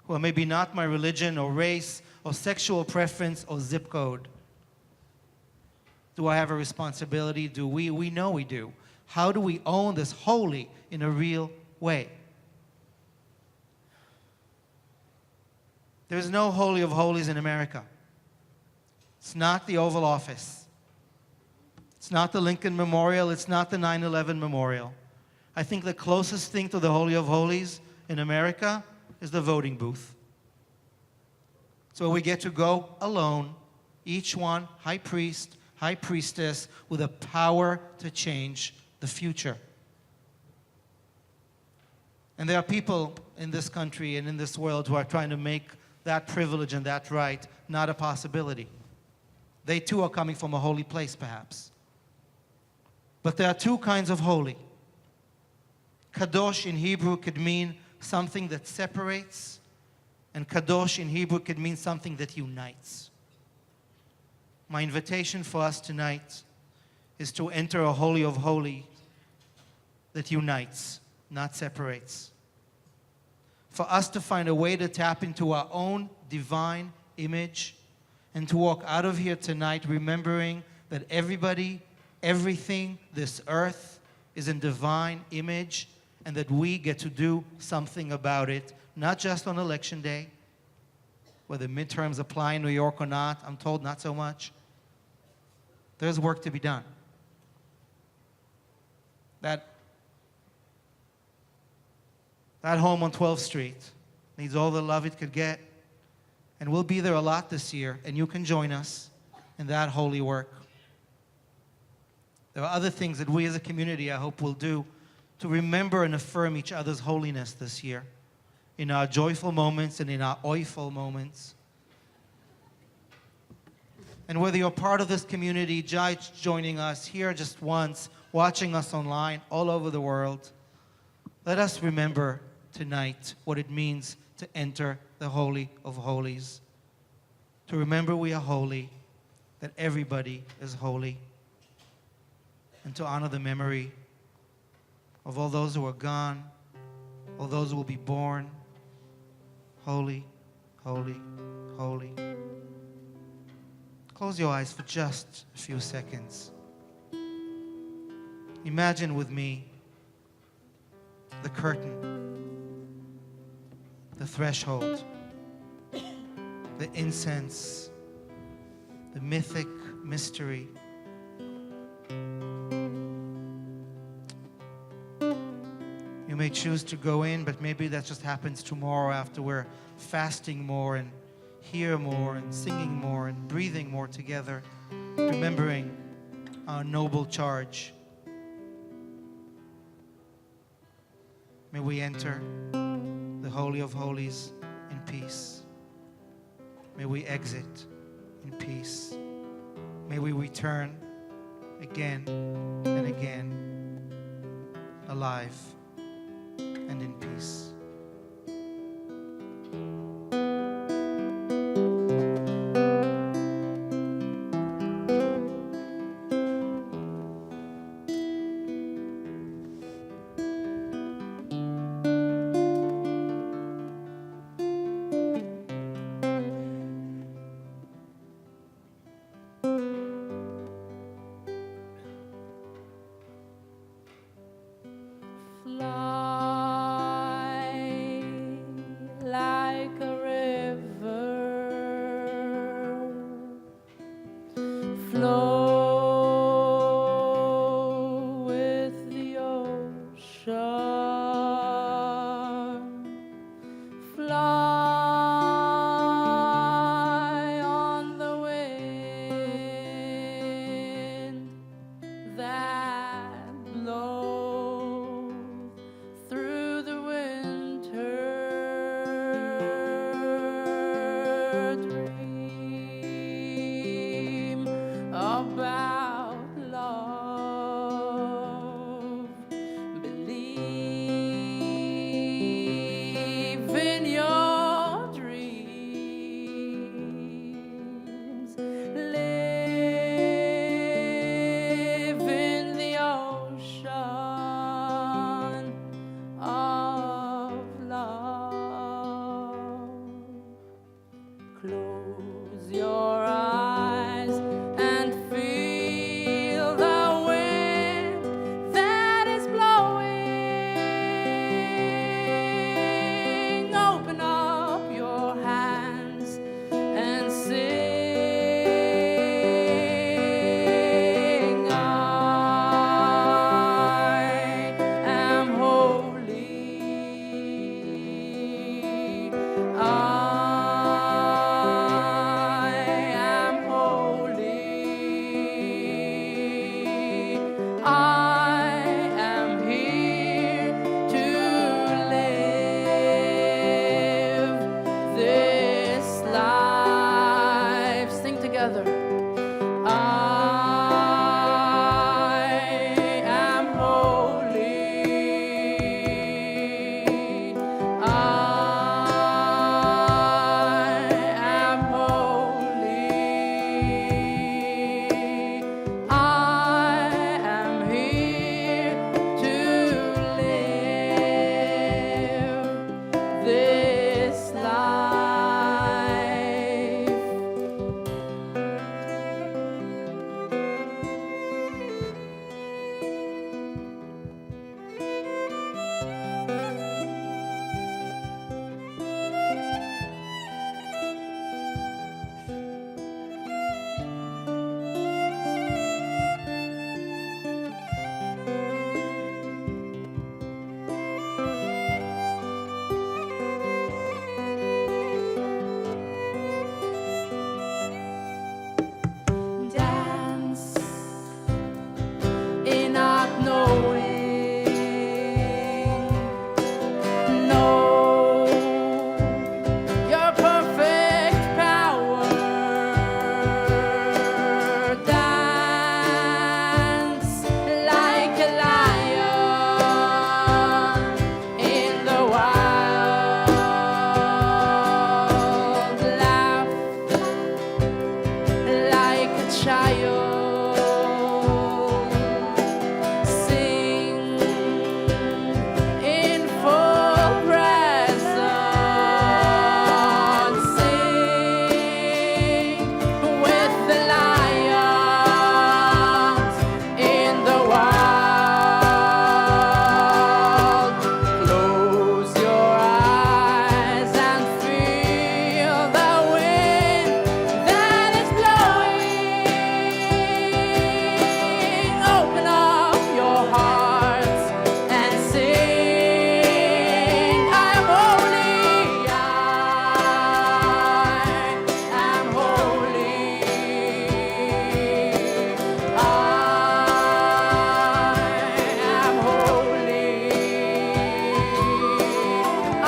who are maybe not my religion or race or sexual preference or zip code? Do I have a responsibility? Do we? We know we do. How do we own this holy in a real way? There's no Holy of Holies in America. It's not the Oval Office. It's not the Lincoln Memorial. It's not the 9/11 Memorial. I think the closest thing to the Holy of Holies in America is the voting booth. It's where we get to go alone, each one, high priest, high priestess, with a power to change the future. And there are people in this country and in this world who are trying to make that privilege and that right not a possibility. They too are coming from a holy place, perhaps. But there are two kinds of holy. Kadosh in Hebrew could mean something that separates, and Kadosh in Hebrew could mean something that unites. My invitation for us tonight is to enter a holy of holies that unites, not separates. For us to find a way to tap into our own divine image and to walk out of here tonight remembering that everybody, everything, this earth is in divine image and that we get to do something about it, not just on election day, whether midterms apply in New York or not. I'm told not so much. There's work to be done. That home on 12th Street needs all the love it could get. And we'll be there a lot this year, and you can join us in that holy work. There are other things that we as a community, I hope, will do to remember and affirm each other's holiness this year, in our joyful moments and in our oiful moments. And whether you're part of this community, just joining us here just once, watching us online all over the world, let us remember tonight what it means to enter the Holy of Holies. To remember we are holy, that everybody is holy, and to honor the memory of all those who are gone, all those who will be born. Holy, holy, holy. Close your eyes for just a few seconds. Imagine with me the curtain, the threshold, the incense, the mythic mystery. You may choose to go in, but maybe that just happens tomorrow after we're fasting more and hear more and singing more and breathing more together, remembering our noble charge. May we enter the Holy of Holies in peace. May we exit in peace. May we return again and again, alive and in peace. Fly Close your eyes and feel the wind that is blowing. Open up your hands and sing. I am holy. I am holy. I am here to live this life. Sing together. I am holy. I am holy. I am here to live this life. Dance in not knowing. Know your perfect power. Dance like a lion in the wild. Laugh like a child. Sing in full presence. Sing with the lions in the wild. Close your eyes and feel the wind that is blowing. Open up your hearts and sing. I am holy. I am holy. I am holy. I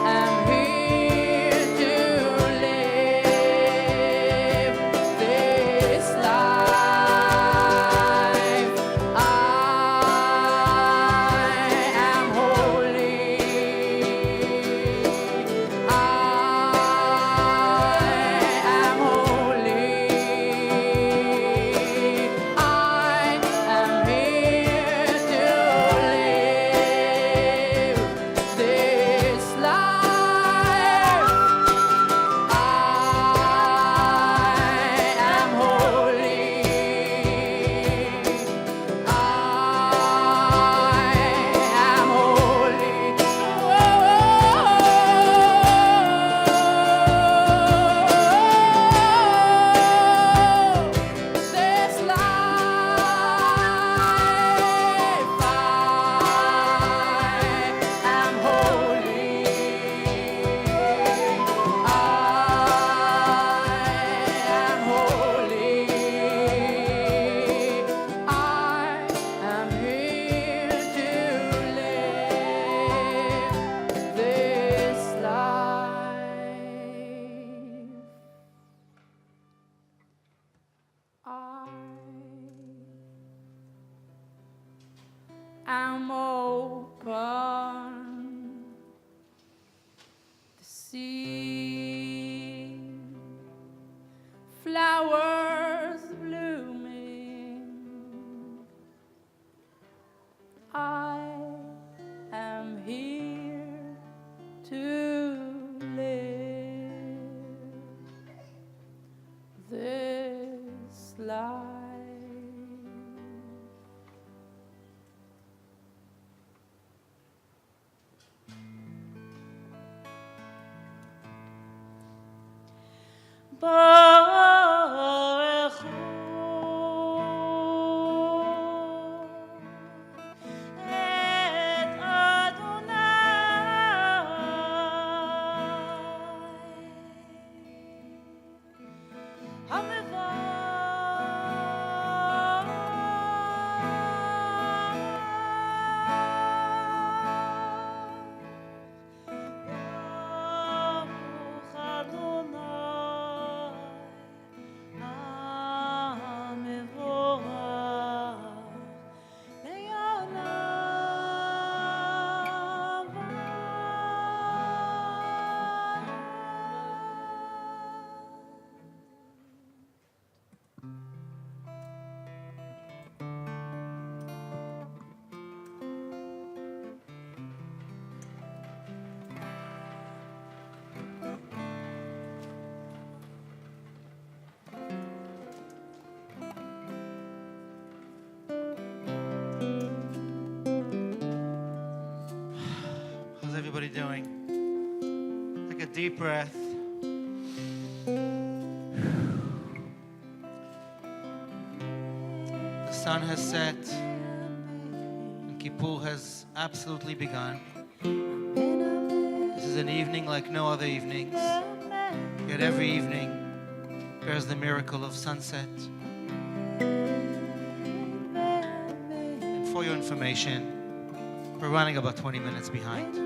am here to live this life. I am holy. I am holy. I am here to live this life. I am holy. I am holy. This life. I am holy. I am holy. I am here to live this life. I am open to see flowers blooming. I am here to live. How's everybody doing? Take a deep breath. The sun has set and Kippur has absolutely begun. This is an evening like no other evenings, yet every evening bears the miracle of sunset. And for your information, we're running about 20 minutes behind.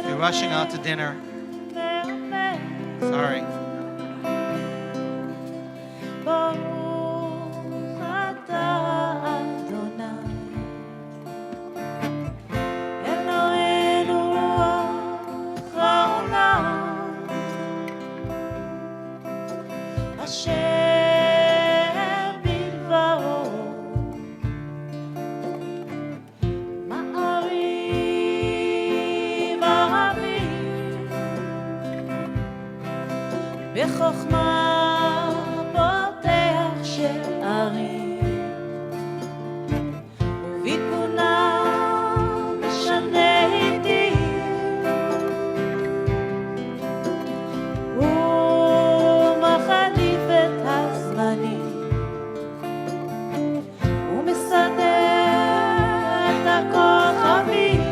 If you're rushing out to dinner, sorry. בחוכמה פותח שערים ובתבונה משנה עתיד ומחליף את הזמנים ומסדר את הכוכבים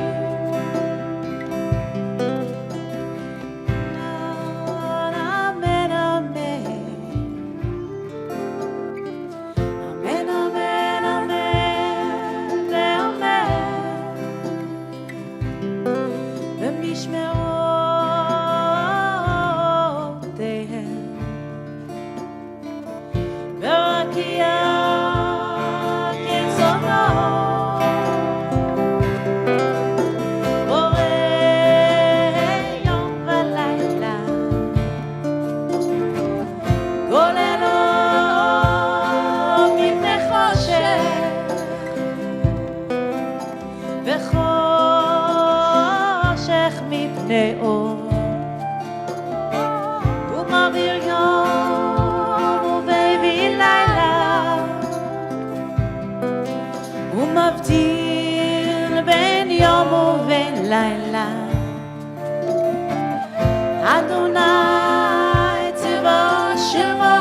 לילה אדוני צבא שמו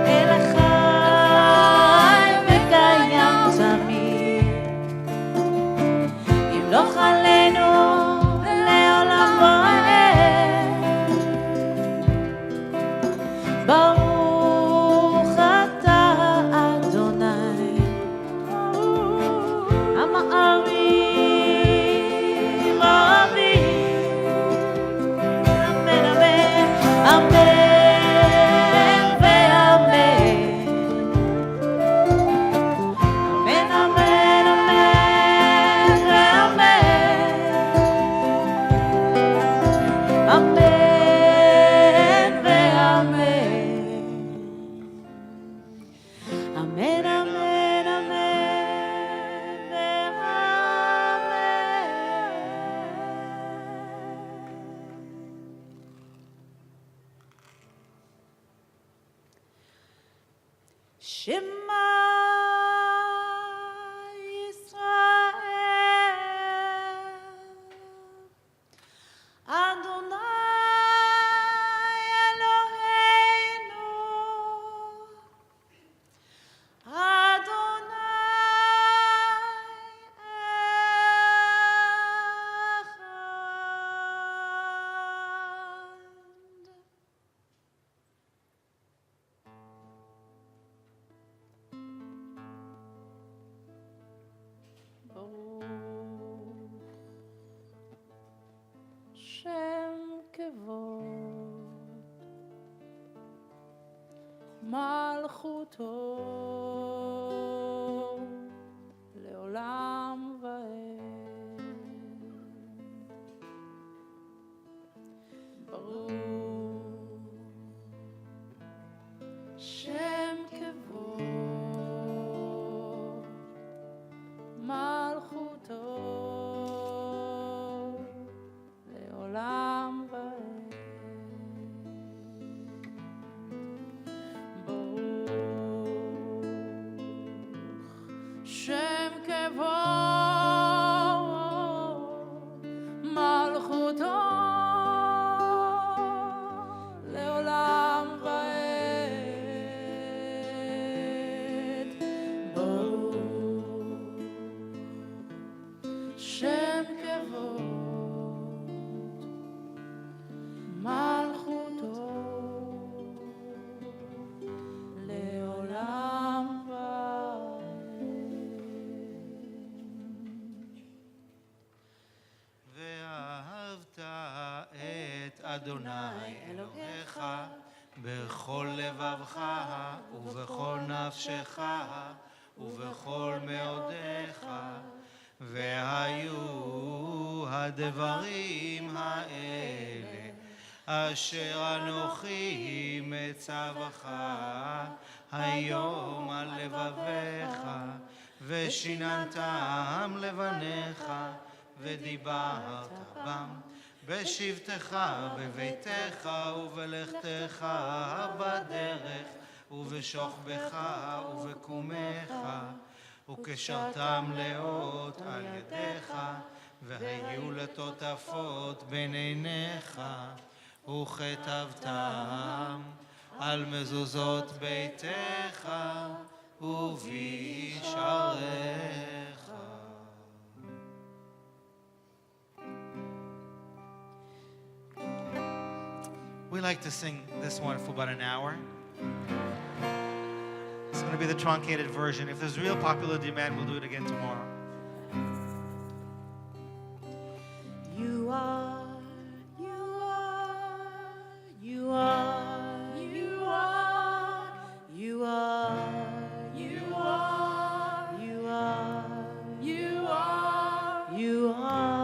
אל החי וקיים תמיד ימלוך עלינו לעולם ועד ברוך אתה אדוני המארים רבים אמן אמן אמן ואמן אמן אמן אמן ואמן אמן ואמן אמן Shema Yisrael Adonai מלכותו לעולם ועד. ברוך שם כבוד מלכותו לעולם ועד. שם כבוד מלכותו לעולם ועד. ברוך שם כבוד מלכותו לעולם ועד. ואהבת את אדוני אלוהיך בכל לבבך ובכל נפשך ובכל מאודיך, והיו הדברים האלה אשר אנוכי מצווך היום על לבביך, ושיננתם לבניך ודיברת בם בשבתך בביתך ובלכתך בדרך ובשוכבך ובקומך, וקשרתם לאות על ידיך, והיו לטוטפות בין עיניך, וכתבתם על מזוזות ביתך ובשעריך. We like to sing this one for about an hour. It's going to be the truncated version. If there's real popular demand, we'll do it again tomorrow. You are, you are, you are, you are, you are, you are, you are, you are, you are.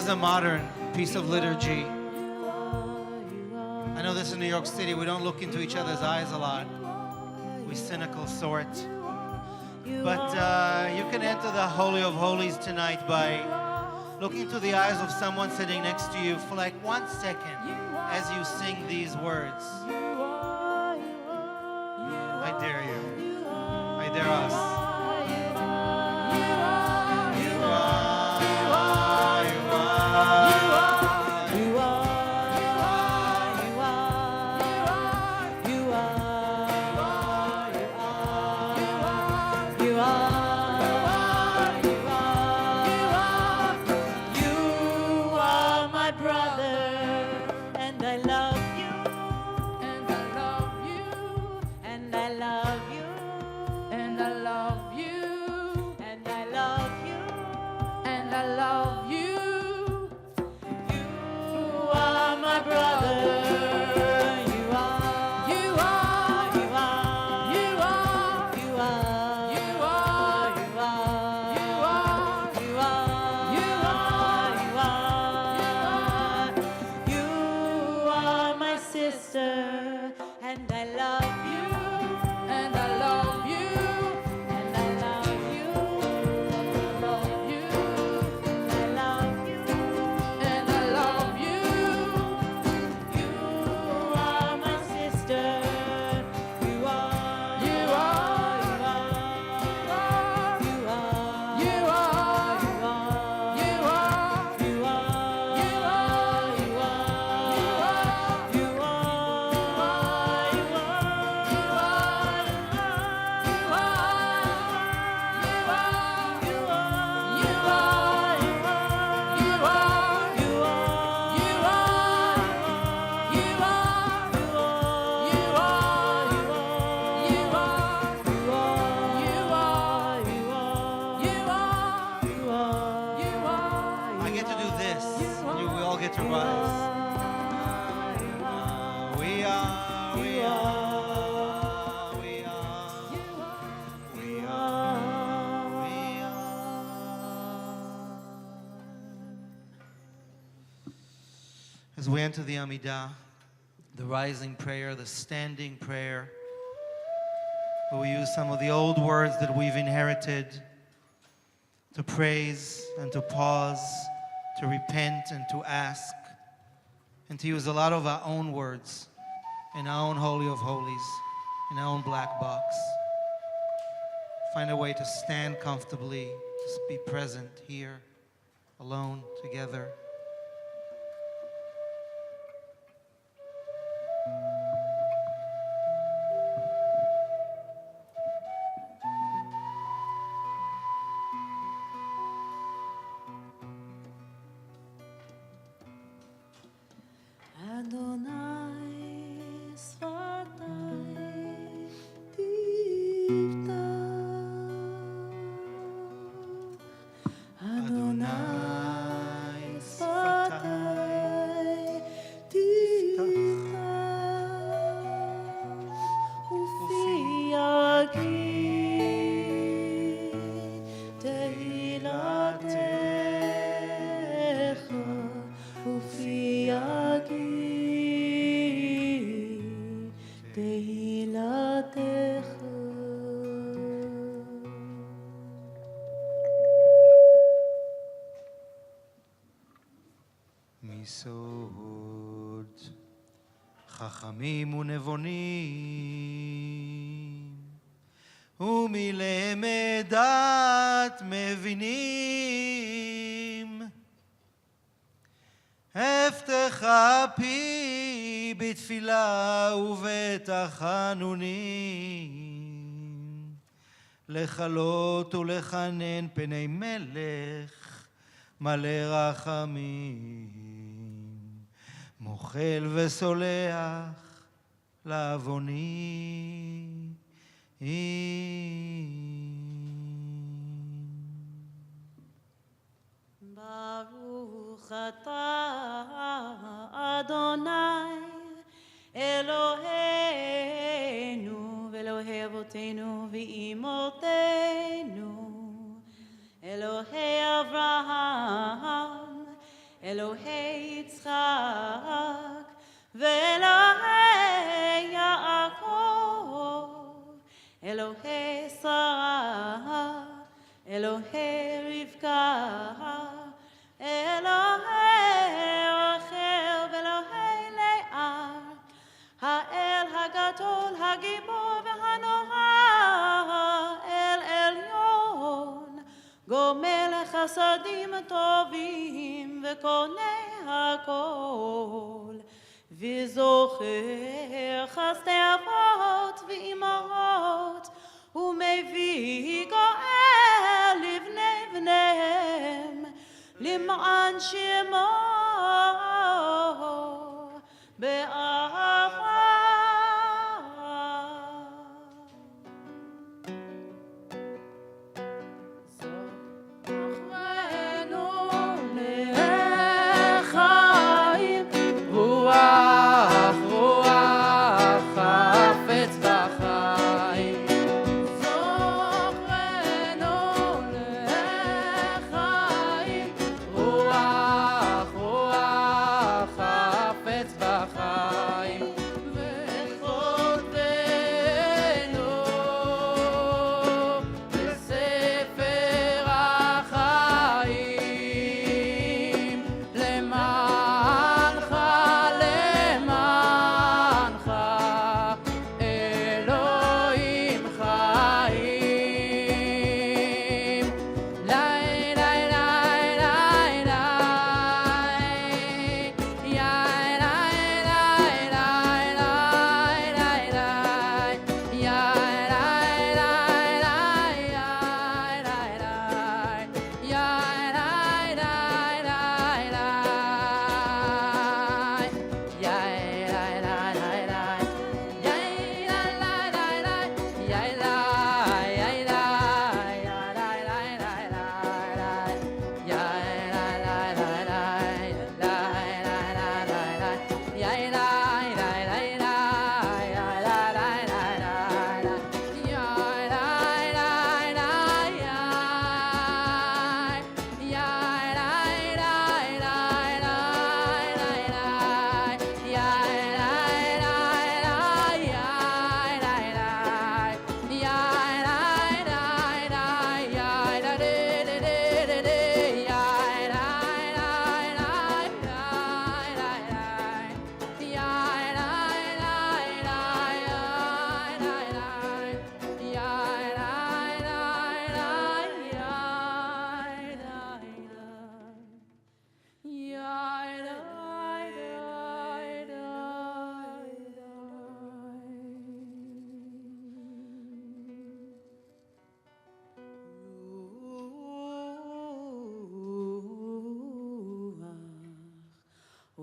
A modern piece of liturgy. I know this in New York City, we don't look into each other's eyes a lot. We cynical sort. But you can enter the Holy of Holies tonight by looking into the eyes of someone sitting next to you for like 1 second as you sing these words. I dare you. I dare us. And I love get to do this, and we all get to rise. We are, we are, we are, we are, we are. As we enter the Amidah, the rising prayer, the standing prayer, where we use some of the old words that we've inherited to praise and to pause, to repent and to ask, and to use a lot of our own words in our own Holy of Holies, in our own black box. Find a way to stand comfortably, just be present here, alone, together. מסוד חכמים ונבונים ומלמד דעת מבינים הבטחה פי בתפילה ובתחנונים לחלות ולחנן פני מלך מלא רחמים מוחל וסולח לעווני ברוך אתה אדוני אלוהינו ואלוהי אבותינו ואימותינו אלוהי אברהם אלוהי יצחק ואלוהי יעקב אלוהי שרה אלוהי רבקה אלוהי רחל ואלוהי לאה האל הגדול הגיבור והנורא אל עליון גומל חסדים טובים וקונה הכל וזוכר חסדי אבות ואימהות ומביא גואל לבני בניהם למען שמו באהבה חפץ בחיים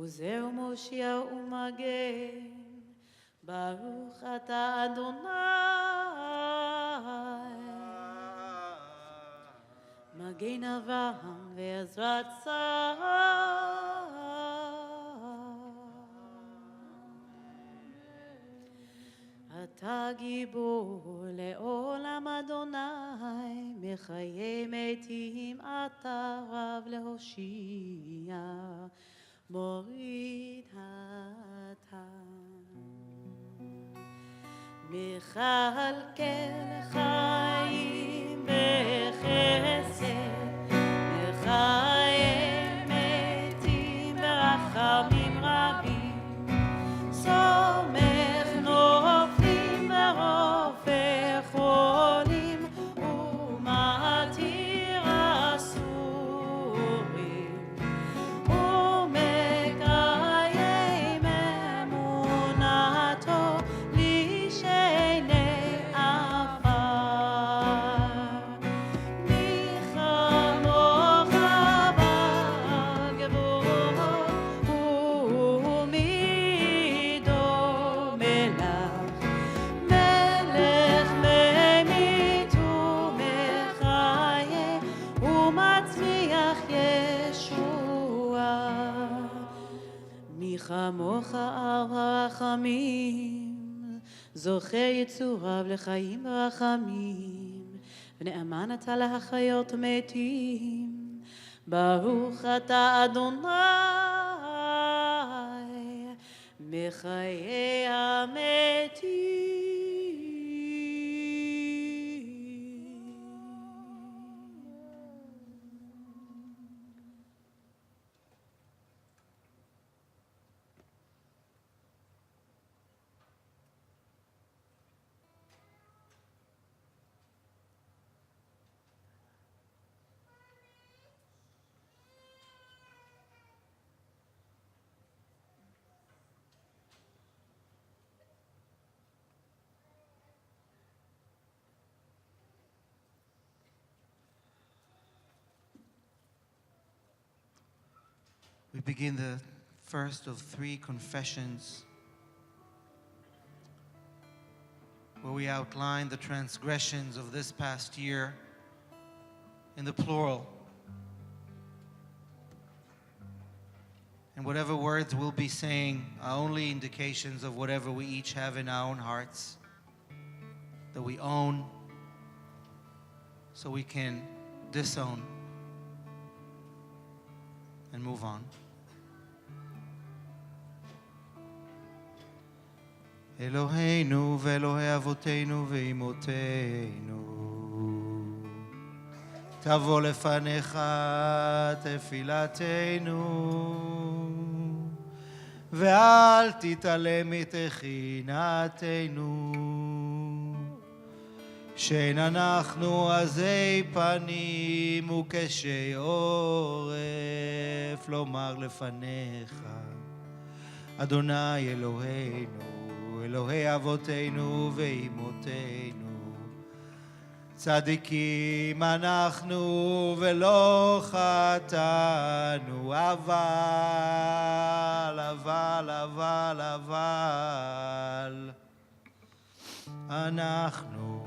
עוזר מושיע ומגן, ברוך אתה אדוני, מגן אברהם ועזרת שרה. אתה גיבור לעולם אדוני, מחיי מתים אתה רב להושיע, מוריד הטעם. מכלכל חיים בחסד, מחיי מתים ברחמים רבים, סומך נופלים ורופא חולים, ומתיר אסורים, ומקיים אמונתו לשני עפר. מי כמוך בגבורות, ומי דומה לך, מלך ממית ומחיה, ומצמיח ישועה. מי כמוך אב הרחמים, זוכר יצוריו לחיים ברחמים, ונאמן אתה להחיות מתים, ברוך אתה אדוני, מחיי המתים. We begin the first of 3 confessions where we outline the transgressions of this past year in the plural. And whatever words we'll be saying are only indications of whatever we each have in our own hearts that we own, so we can disown and move on. Eloheinu ve'Elohei avotenu ve'imotenu, tavo lefanecha tefilatenu, ve'al titalem מתחינתנו, שאין אנחנו עזי פנים וקשי עורף, לומר לפניך, אדוני אלוהינו, אלוהי אבותינו ואימותינו, צדיקים אנחנו ולא חטאנו, אבל אנחנו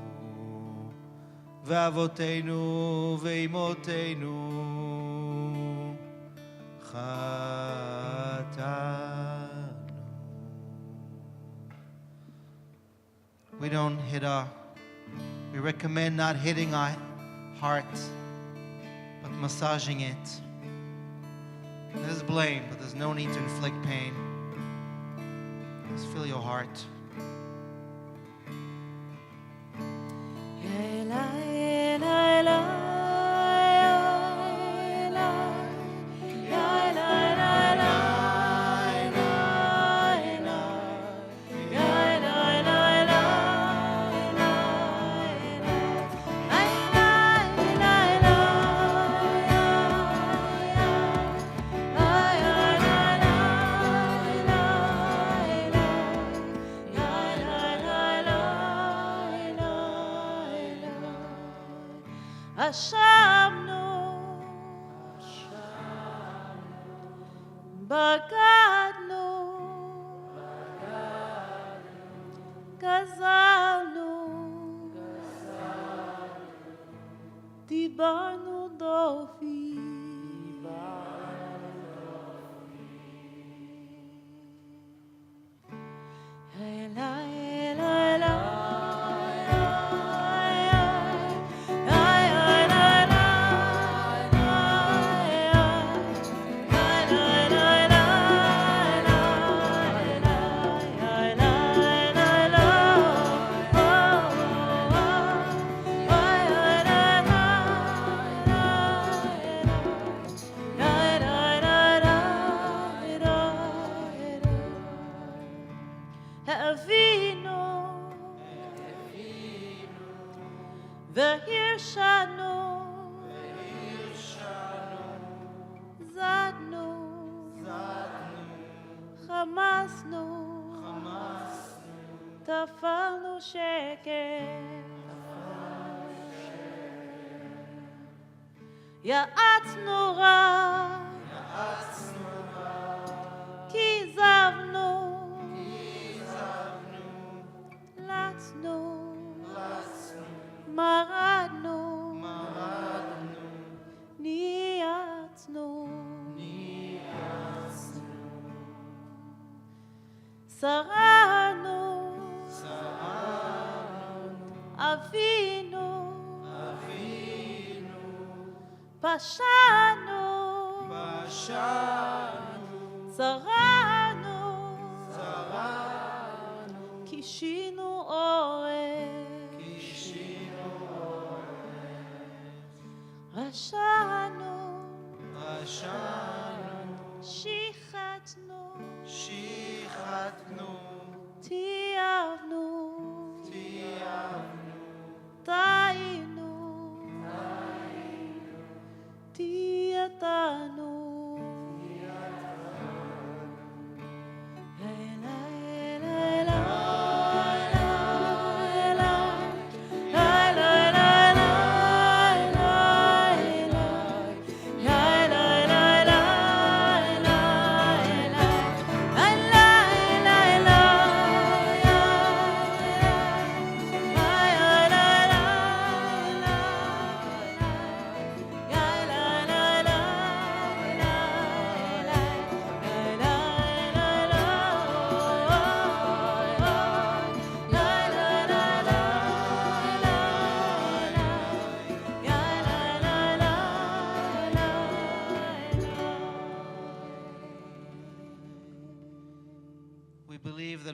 ואבותינו ואימותינו חטאנו. We recommend not hitting our heart, but massaging it. There's blame, but there's no need to inflict pain. Just feel your heart. אשמנו בגדנו, גזלנו, דיברנו דופי, והרשענו, זדנו, חמסנו, תפלנו שקר, יעצנו רע, כיזבנו, לצנו, מרדנו, נייצנו, שררנו, אבינו, פשענו, צרענו, קישינו עורף, רשענו, שיחתנו, תיעבנו, טעינו, תיעתנו,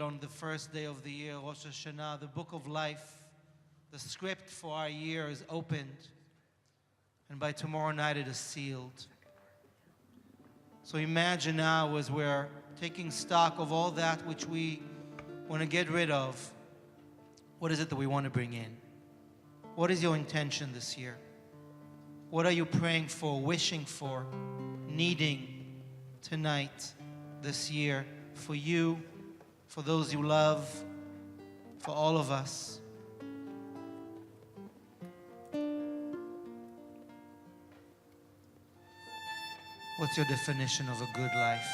On the first day of the year, Rosh Hashanah, the book of life, the script for our year is opened, and by tomorrow night it is sealed. So imagine now, as we're taking stock of all that which we want to get rid of, what is it that we want to bring in? What is your intention this year? What are you praying for, wishing for, needing tonight, this year, for you, for those you love, for all of us? What's your definition of a good life?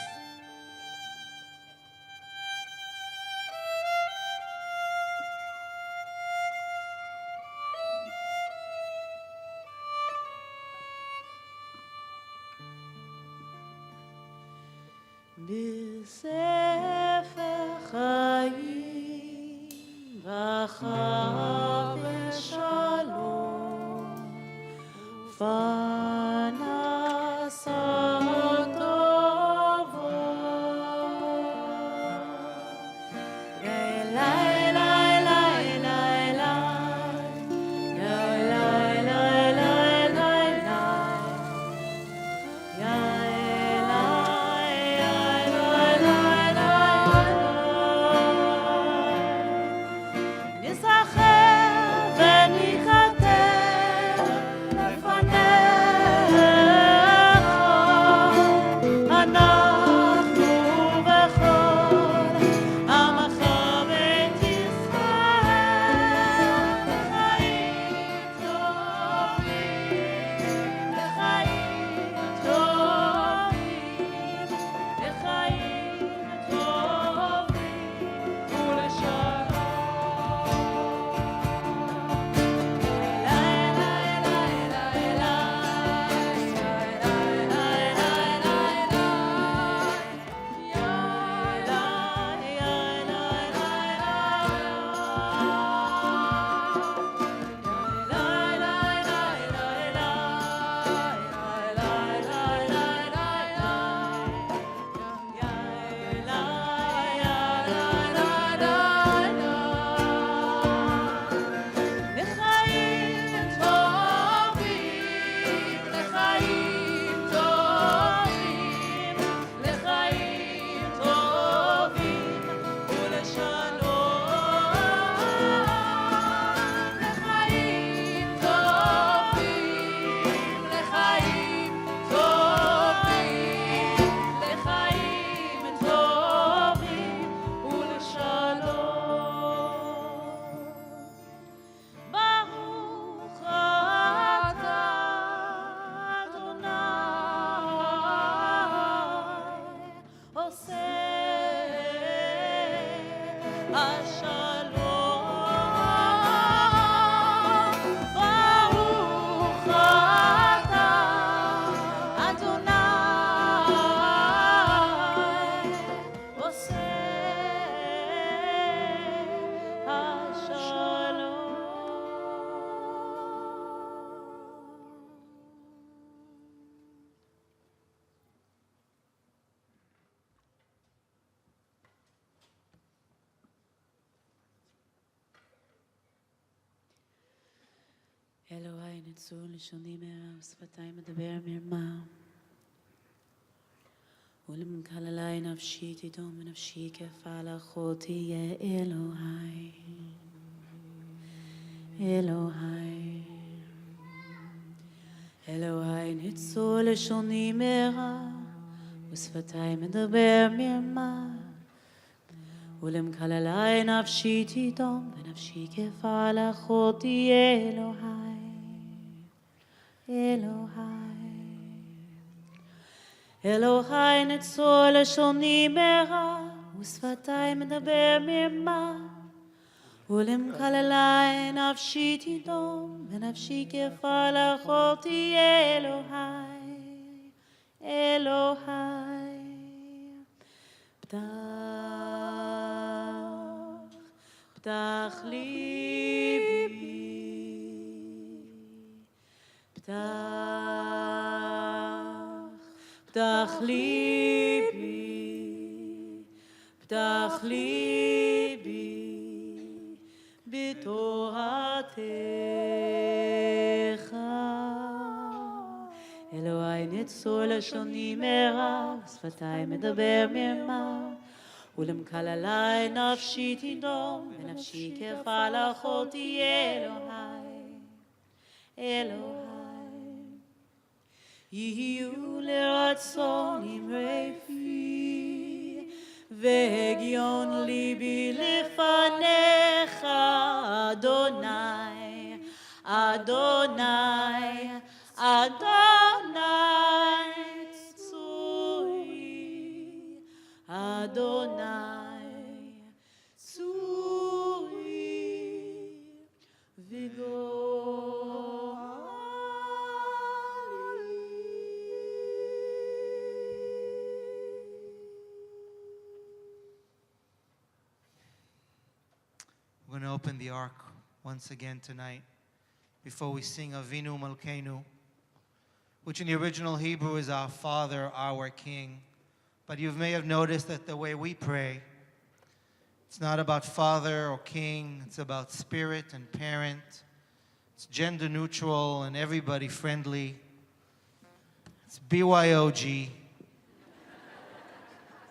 בספר חיים רחב ושלום פרנסה טובה נשחק אלוהי נצור לשוני מרע ושפתיים מדבר מרמה ולמנכ"ל עלי נפשי תדום ונפשי כפלחו תהיה אלוהי אלוהי אלוהי נצור לשוני מרע ושפתיים מדבר מרמה ולמנכ"ל עלי נפשי תדום ונפשי כפלחו תהיה אלוהי אלוהי אלוהי נצור לשוני מרע ושפתיים מדבר מרמה ולמנכ"ל עלי נפשי תדום ונפשי כפלחו תהיה אלוהי אלוהי פתח ליבי פתח ליבי פתח ליבי בתורתך אלוהי נצור לשוני מרע ושפתיים מדבר מרמה ולמנכ"ל עלי נפשי תדום ונפשי כפלחו תהיה אלוהי אלוהי יהיו לרצון אמרי פי והגיון ליבי לפניך אדוני אדוני אדוני צורי אדוני צורי We're going to open the ark once again tonight before we sing Avinu Malkeinu, which in the original Hebrew is our Father, our King. But you may have noticed that the way we pray, it's not about Father or King, it's about Spirit and Parent. It's gender neutral and everybody friendly. It's BYOG.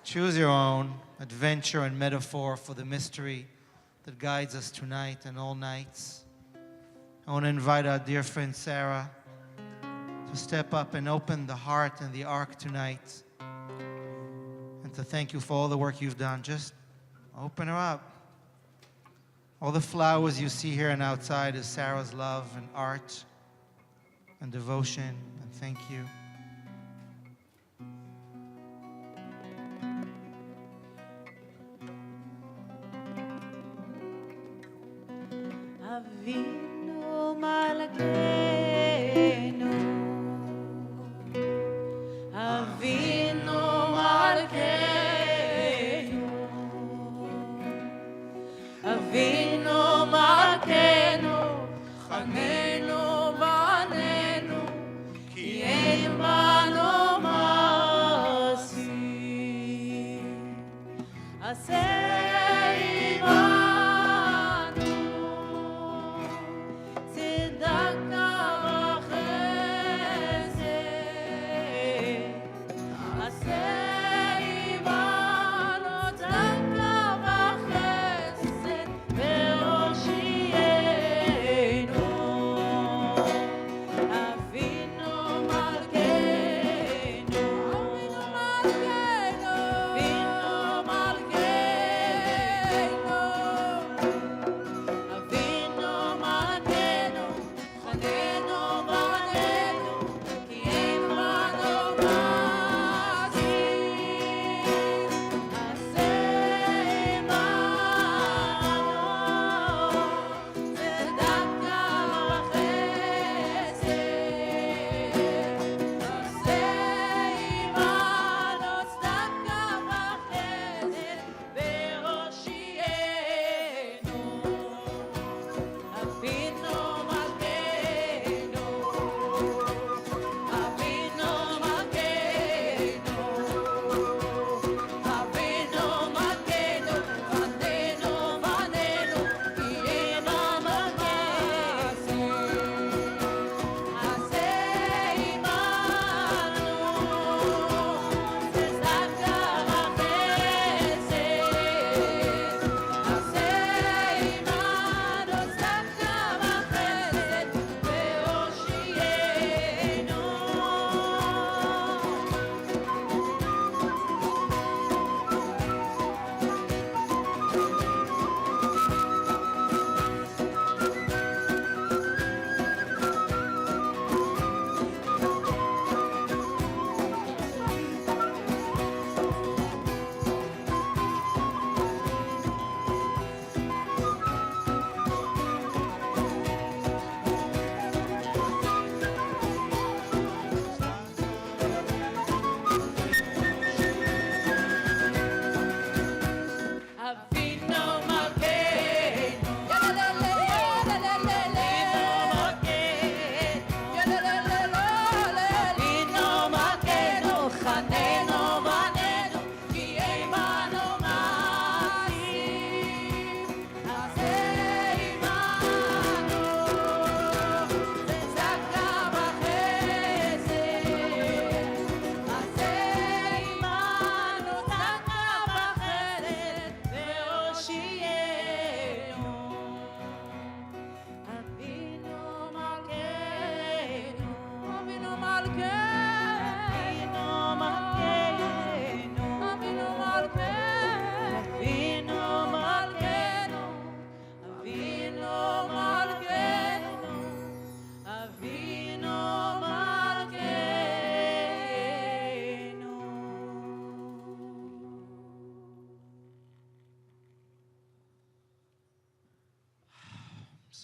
Choose your own adventure and metaphor for the mystery that guides us tonight and all nights. I want to invite our dear friend Sarah to step up and open the heart and the ark tonight, and to thank you for all the work you've done. Just open her up. All the flowers you see here and outside is Sarah's love and art and devotion, and thank you. Avinu Malkeinu Avinu Malkeinu Avinu Malkeinu Chanenu Banenu Ki ein banu masi Asei banu Tzedaka v'chesed Asei banu tzedaka v'chesed Ve'oshienu Avinu Malkeinu Avinu Malkeinu Avinu Malkeinu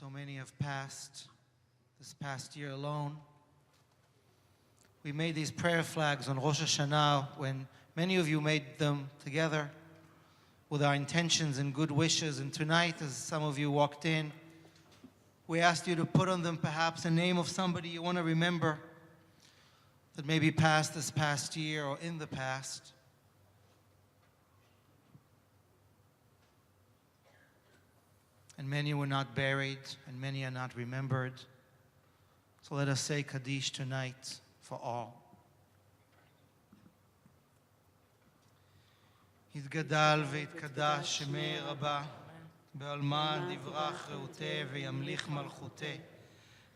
So many have passed this past year alone. We made these prayer flags on Rosh Hashanah when many of you made them together with our intentions and good wishes. And tonight, as some of you walked in, we asked you to put on them perhaps a name of somebody you want to remember that maybe passed this past year or in the past. And many were not buried, and many are not remembered. So let us say Kaddish tonight for all. יתגדל ויתקדש שמי רבה, בעלמא דברך רעותה וימליך מלכותה,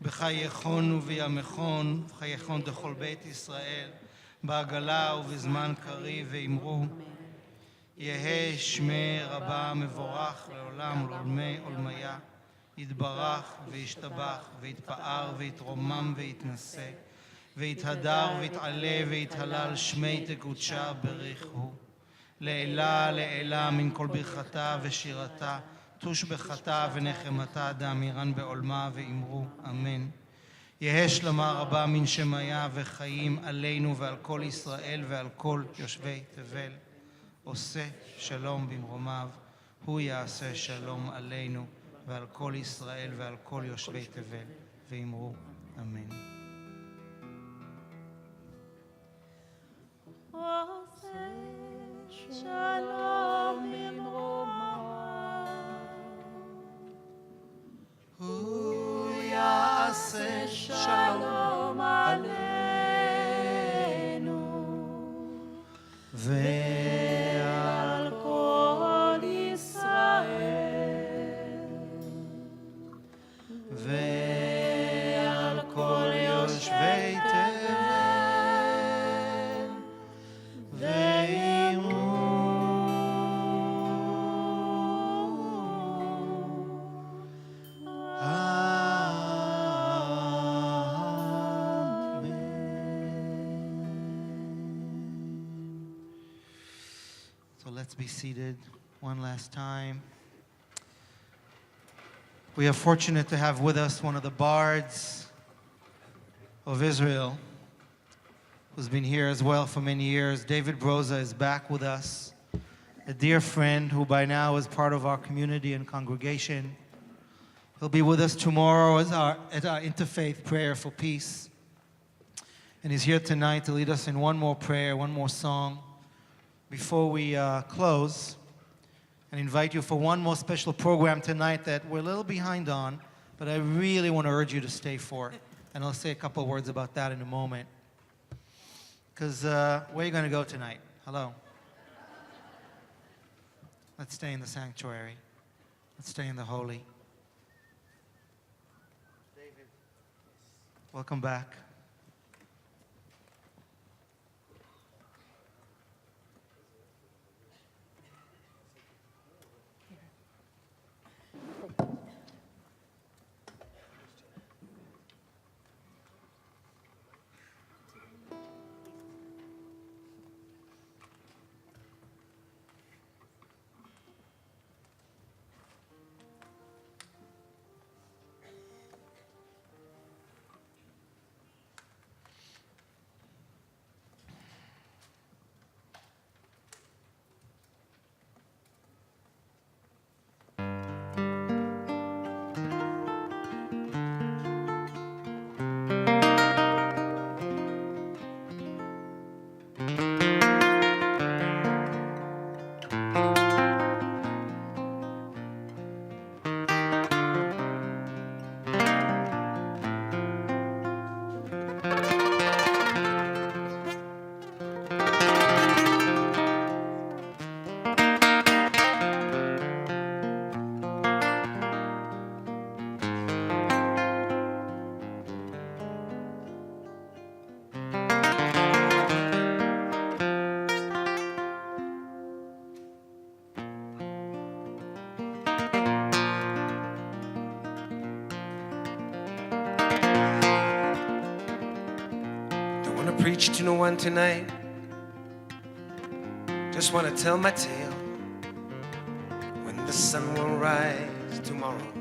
בחייכון ובימיכון, ובחייכון דכל בית ישראל, בעגלה ובזמן קריב ואמרו, יהא שמי רבה מבורך לעולם ולעולמי עולמיה, יתברך וישתבח ויתפאר ויתרומם ויתנשא, ויתהדר ויתעלה ויתהלל שמי תקודשה בריחו. לעילה לעילה מן כל ברכתה ושירתה, תושבחתה ונחמתה דאמירן בעולמה ואמרו אמן. יהא שלמה רבה מן שמיה וחיים עלינו ועל כל ישראל ועל כל יושבי תבל. עושה שלום במרומיו, הוא יעשה שלום עלינו ועל כל ישראל ועל כל יושבי תבל, ואמרו אמן. עושה שלום במרומיו, הוא יעשה שלום עלינו ועל כל ישראל ועל כל יושבי תבל, ואמרו So let's be seated one last time. We are fortunate to have with us one of the bards of Israel, who's been here as well for many years. David Broza is back with us, a dear friend who by now is part of our community and congregation. He'll be with us tomorrow at our interfaith prayer for peace. And he's here tonight to lead us in one more prayer, one more song, before we close, and invite you for one more special program tonight that we're a little behind on, but I really want to urge you to stay for. And I'll say a couple of words about that in a moment. Because where are you going to go tonight? Hello? Let's stay in the sanctuary. Let's stay in the holy. David, welcome back. Preach to no one tonight. Just want to tell my tale. When the sun will rise tomorrow,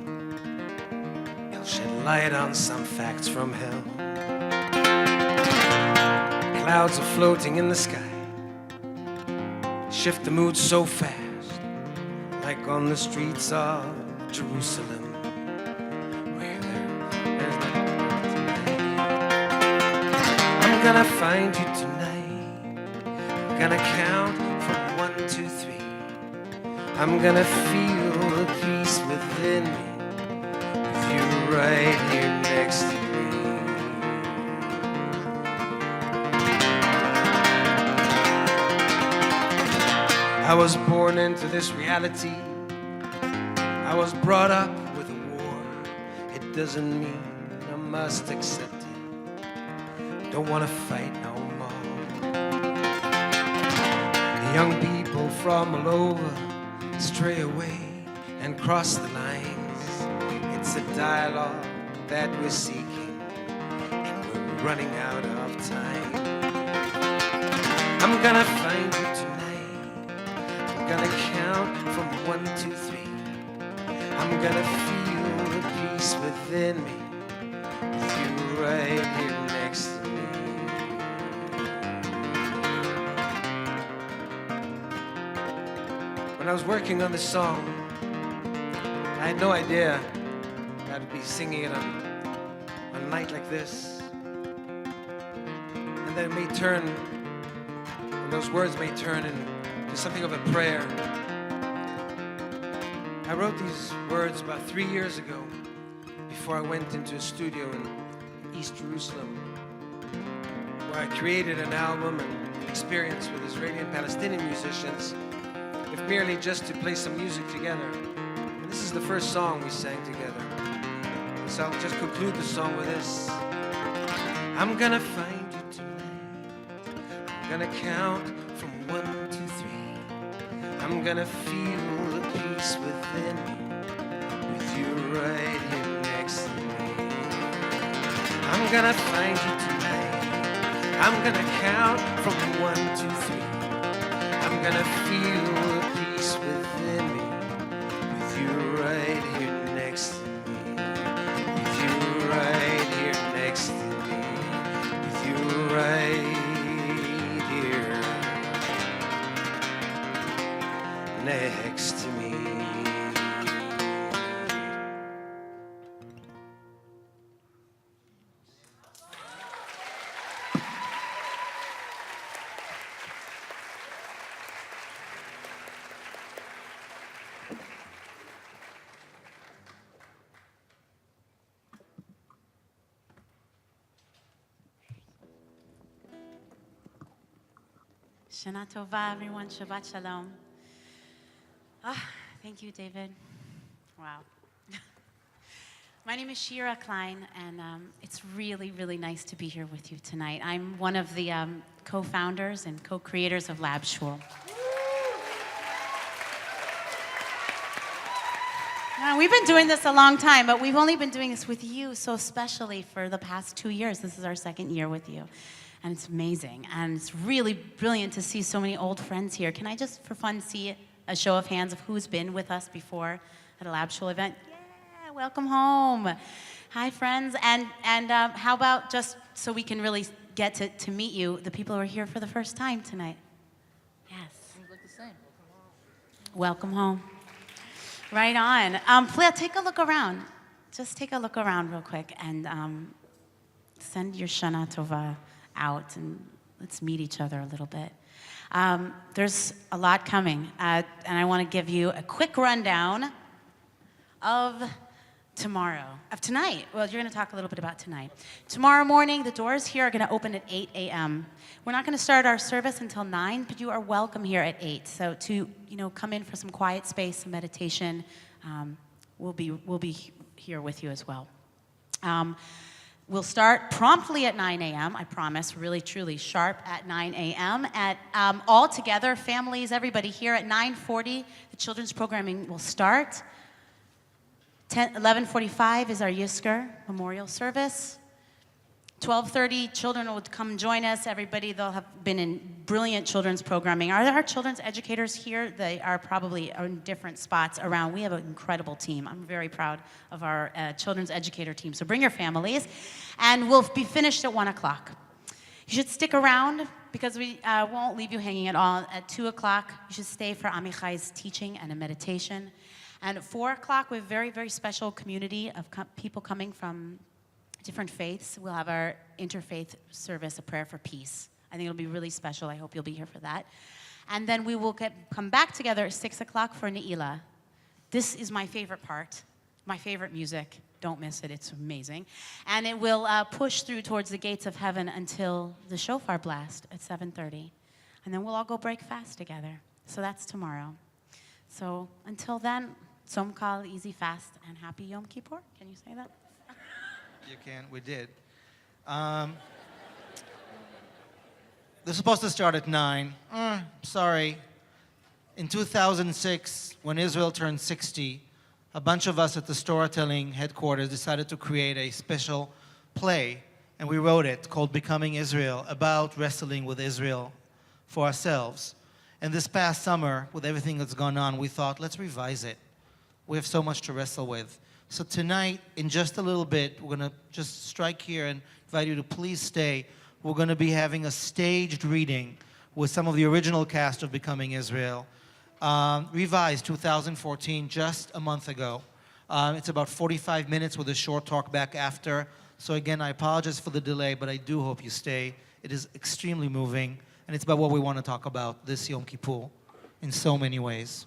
shed light on some facts from hell. Clouds are floating in the sky, shift the mood so fast, like on the streets of Jerusalem, where there's that tonight. I'm gonna find you tonight. I'm gonna count from 1, 2, 3. I'm gonna feel the peace within me, with you right here next to me. I was born into this reality. I was brought up with a war. It doesn't mean I must accept it. Don't wanna fight no more. The young people from all over stray away and cross the lines. It's a dialogue that we're seeking, and we're running out of time. I'm gonna find you tonight. I'm gonna count from 1, 2, 3. I'm gonna feel the peace within me, with you right here next to me. When I was working on this song, I had no idea that I'd be singing it on a night like this. And that it may turn, and those words may turn into something of a prayer. I wrote these words about 3 years ago, before I went into a studio in East Jerusalem, where I created an album and an experience with Israeli and Palestinian musicians, if merely just to play some music together. And this is the first song we sang together. So I'll just conclude the song with this. I'm gonna find you tonight. I'm gonna count from 1, 2, 3. I'm gonna feel the peace within me, with you right here next to me. I'm gonna find you tonight. I'm gonna count from 1, 2, 3. I'm gonna feel the peace within me, with you right here next to me, with you right here next to me, with you right here next to me. Shana Tova, everyone. Shabbat Shalom. Thank you, David. Wow. My name is Shira, Kline, and it's really, really nice to be here with you tonight. I'm one of the co-founders and co-creators of Shul. Now, we've been doing this a long time, but we've only been doing this with you so specially for the past 2 years. This is our second year with you. And it's amazing. And it's really brilliant to see so many old friends here. Can I just, for fun, see a show of hands of who's been with us before at a Shul event? Yeah, welcome home. Hi, friends. And how about just so we can really get to meet you, the people who are here for the first time tonight? Yes. Seems like the same. Welcome home. Right on. Please take a look around. Just take a look around real quick and send your Shana Tova out and let's meet each other a little bit. There's a lot coming, and I want to give you a quick rundown of tonight. Well, you're going to talk a little bit about tonight. Tomorrow morning, the doors here are going to open at 8 a.m. We're not going to start our service until 9, but you are welcome here at 8. So to come in for some quiet space, some meditation, we'll be here with you as well. We'll start promptly at 9 a.m., I promise, really, truly sharp at 9 a.m. All together, families, everybody here at 9:40, the children's programming will start. 11:45 is our Yisker memorial service. 12:30, children will come join us. Everybody, they'll have been in brilliant children's programming. Are there children's educators here? They are probably in different spots around. We have an incredible team. I'm very proud of our children's educator team. So bring your families. And we'll be finished at 1 o'clock. You should stick around because we won't leave you hanging at all. At 2 o'clock, you should stay for Amichai's teaching and a meditation. And at 4 o'clock, we have a very, very special community of people coming from different faiths. We'll have our interfaith service, a prayer for peace. I think it'll be really special. I hope you'll be here for that. And then we will come back together at 6 o'clock for Ne'ilah. This is my favorite part, my favorite music. Don't miss it. It's amazing. And it will push through towards the gates of heaven until the shofar blast at 7:30. And then we'll all go break fast together. So that's tomorrow. So until then, Tzom Kal, easy fast, and happy Yom Kippur. Can you say that? You can. We did. They're supposed to start at 9. Sorry. In 2006, when Israel turned 60, a bunch of us at the storytelling headquarters decided to create a special play, and we wrote it called Becoming Israel, about wrestling with Israel for ourselves. And this past summer, with everything that's gone on, we thought, let's revise it. We have so much to wrestle with. So tonight, in just a little bit, we're going to just strike here and invite you to please stay. We're going to be having a staged reading with some of the original cast of Becoming Israel. Revised 2014, just a month ago. It's about 45 minutes with a short talk back after. So again, I apologize for the delay, but I do hope you stay. It is extremely moving, and it's about what we want to talk about this Yom Kippur in so many ways.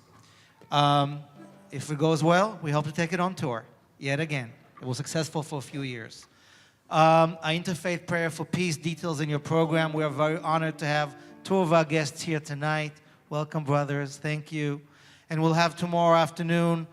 If it goes well, we hope to take it on tour yet again. It was successful for a few years. Our interfaith prayer for peace, details in your program. We are very honored to have 2 of our guests here tonight. Welcome, brothers. Thank you. And we'll have tomorrow afternoon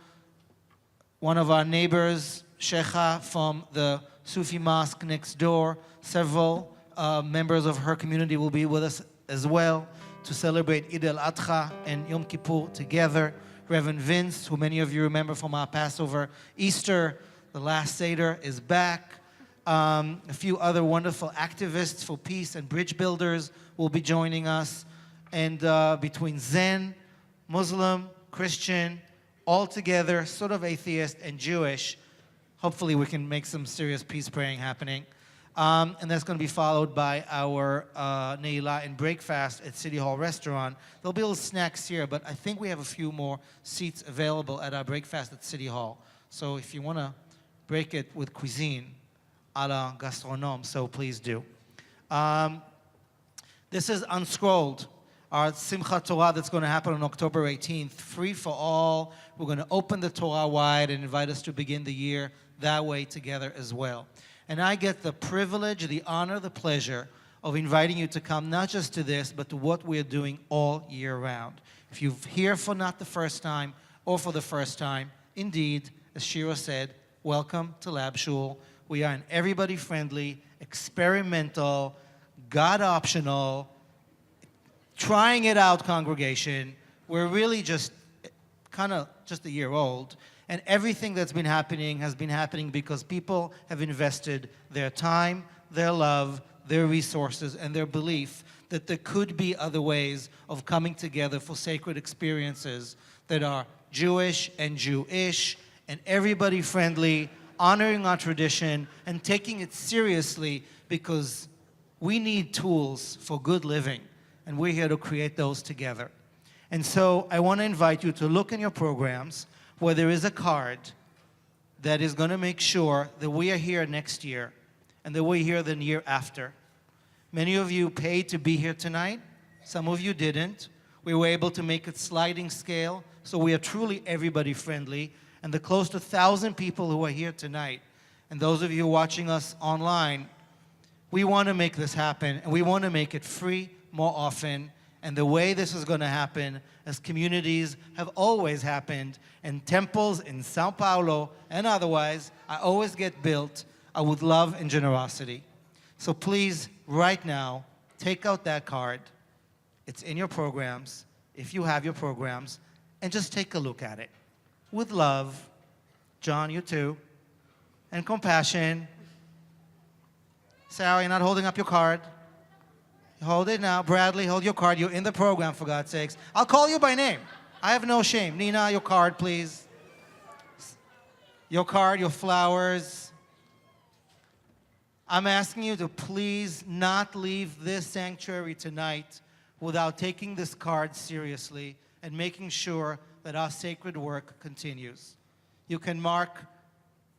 one of our neighbors, Sheikha, from the Sufi mosque next door. Several members of her community will be with us as well to celebrate Eid al-Adha and Yom Kippur together. Reverend Vince, who many of you remember from our Passover Easter, the last Seder, is back. A few other wonderful activists for peace and bridge builders will be joining us. And between Zen, Muslim, Christian, all together, sort of atheist and Jewish, hopefully we can make some serious peace praying happening. And that's going to be followed by our Ne'ilah and breakfast at City Hall Restaurant. There'll be little snacks here, but I think we have a few more seats available at our breakfast at City Hall. So if you want to break it with cuisine, a la gastronome, so please do. This is Unscrolled, our Simchat Torah that's going to happen on October 18th, free for all. We're going to open the Torah wide and invite us to begin the year that way together as well. And I get the privilege, the honor, the pleasure of inviting you to come not just to this, but to what we're doing all year round. If you're here for not the first time or for the first time, indeed, as Shira said, welcome to Lab Shul. We are an everybody-friendly, experimental, God-optional, trying-it-out congregation. We're really just kind of just a year old. And everything that's been happening has been happening because people have invested their time, their love, their resources, and their belief that there could be other ways of coming together for sacred experiences that are Jewish and Jewish and everybody-friendly, honoring our tradition and taking it seriously because we need tools for good living, and we're here to create those together. And so I want to invite you to look in your programs where there is a card that is going to make sure that we are here next year and that we're here the year after. Many of you paid to be here tonight. Some of you didn't. We were able to make it sliding scale, so we are truly everybody-friendly. And the close to 1,000 people who are here tonight, and those of you watching us online, we want to make this happen, and we want to make it free more often. And the way this is going to happen, as communities have always happened, and temples in Sao Paulo and otherwise, are always get built with love and generosity. So please, right now, take out that card. It's in your programs, if you have your programs, and just take a look at it. With love, John, you too, and compassion. Sarah, you're not holding up your card. Hold it now. Bradley, hold your card. You're in the program, for God's sakes. I'll call you by name. I have no shame. Nina, your card, please. Your card, your flowers. I'm asking you to please not leave this sanctuary tonight without taking this card seriously and making sure that our sacred work continues. You can mark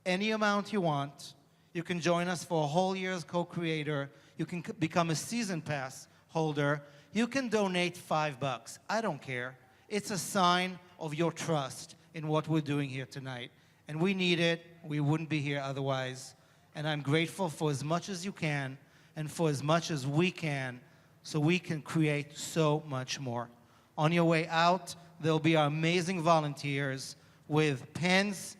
any amount you want. You can join us for a whole year as co-creator. You can become a season pass holder. You can donate $5. I don't care. It's a sign of your trust in what we're doing here tonight. And we need it. We wouldn't be here otherwise. And I'm grateful for as much as you can and for as much as we can so we can create so much more. On your way out, there'll be our amazing volunteers with pens,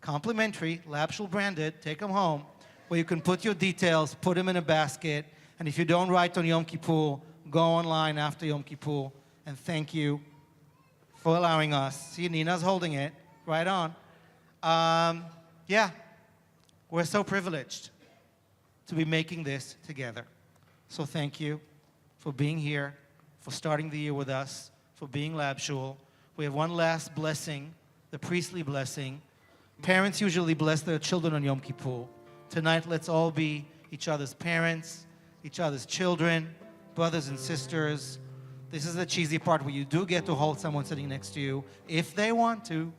complimentary, Shul branded, take them home, where you can put your details, put them in a basket, and if you don't write on Yom Kippur, go online after Yom Kippur, and thank you for allowing us. See, Nina's holding it. Right on. Yeah, we're so privileged to be making this together. So thank you for being here, for starting the year with us, for being Shul. We have one last blessing, the priestly blessing. Parents usually bless their children on Yom Kippur. Tonight, let's all be each other's parents, each other's children, brothers and sisters. This is the cheesy part where you do get to hold someone sitting next to you, if they want to.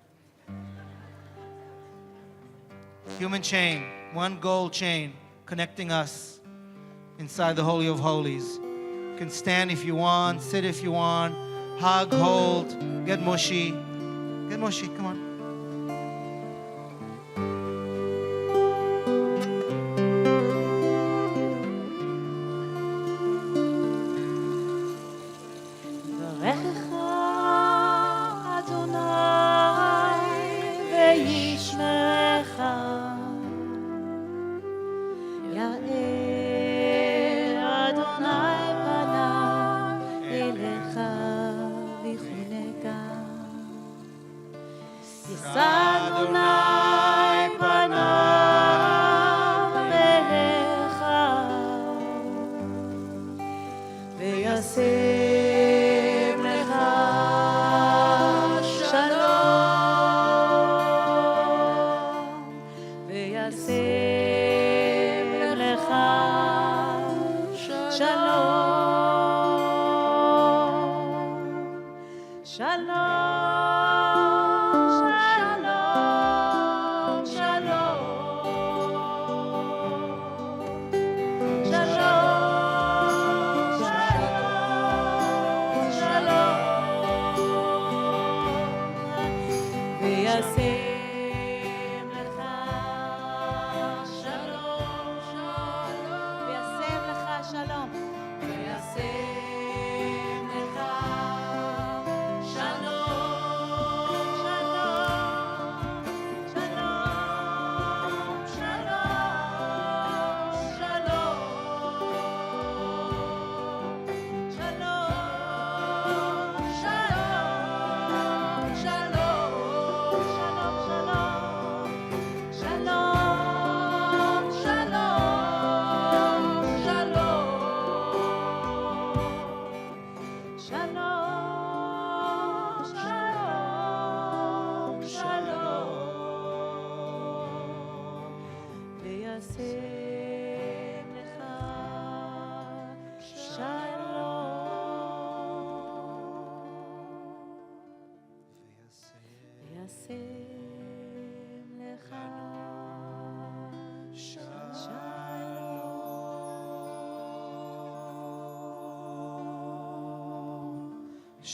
Human chain, one gold chain connecting us inside the Holy of Holies. You can stand if you want, sit if you want, hug, hold, get mushy. Get mushy, come on.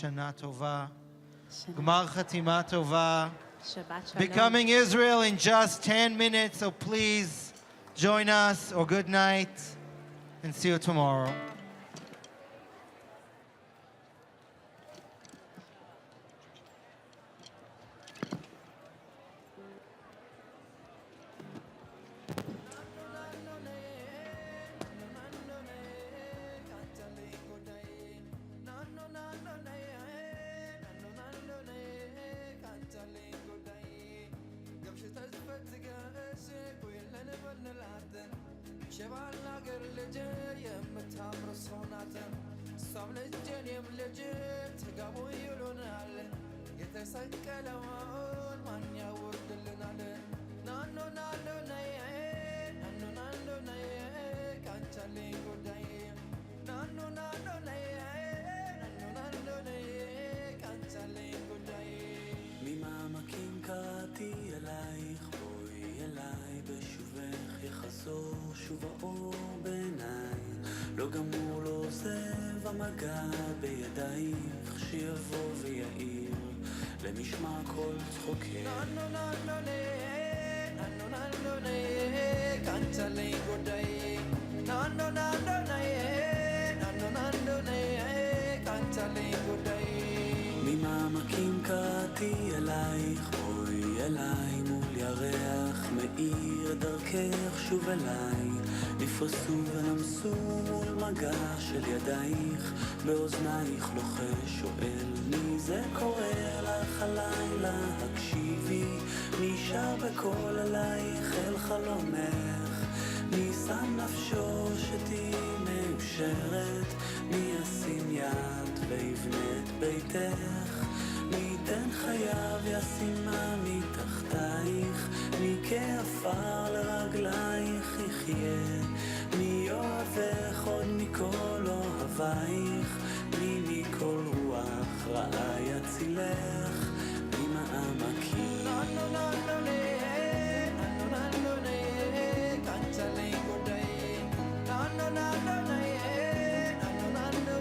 Shana Tova. Gmar Chatima Tova. Shabbat Shalom. Becoming Israel in just 10 minutes, so please join us, or good night, and see you tomorrow. شبع ልጅት ጋቡ ይሉናል የተሰቀለውን ማን ያወርድልናል ናኖ ናኖ ነይ ናኖ ናኖ ነይ ካንቻለኝ ጉዳይ ናኖ ናኖ ነይ ናኖ ናኖ ነይ ካንቻለኝ ጉዳይ ממעמקים קראתי אלייך בואי אליי בשובך יחזור שוב האור בעיניי לא גמור לא עוזב המגע בידייך שיבוא ויעיר למשמע כל צחוקך ננו ננו ננו ננו ננו קנצלי גודאי ננו ננו ננו ננו קנצלי גודאי ממעמקים קראתי אלייך בואי אליי מול ירח מאיר דרכך שוב אליי נפרסו ונמסו מול מגע של ידייך באוזנייך לוחש שואל מי זה קורא לך הלילה הקשיבי מי שר בקול עלייך אל חלומך מי שם נפשו שתהי מאושרת מי ישים יד ויבנה את ביתך מי ייתן חייו ישימה מתחתייך מי כעפר לרגלייך יחיה מי אוהבך עוד מכל אוהבייך מי מכל רוח רעה יצילך ממעמקים ננו ננו ננו ננו קנצלי גודאי ננו ננו ננו ננו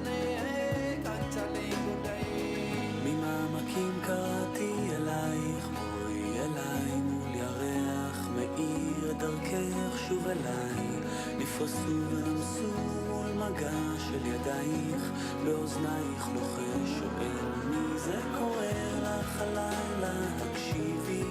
קנצלי גודאי ממעמקים קראתי אלייך בואי אליי מול ירח מאיר דרכך שוב אליי נפרסו ונמסו מול מגע של ידייך באוזנייך לוחש שואל מי זה קורא לך הלילה הקשיבי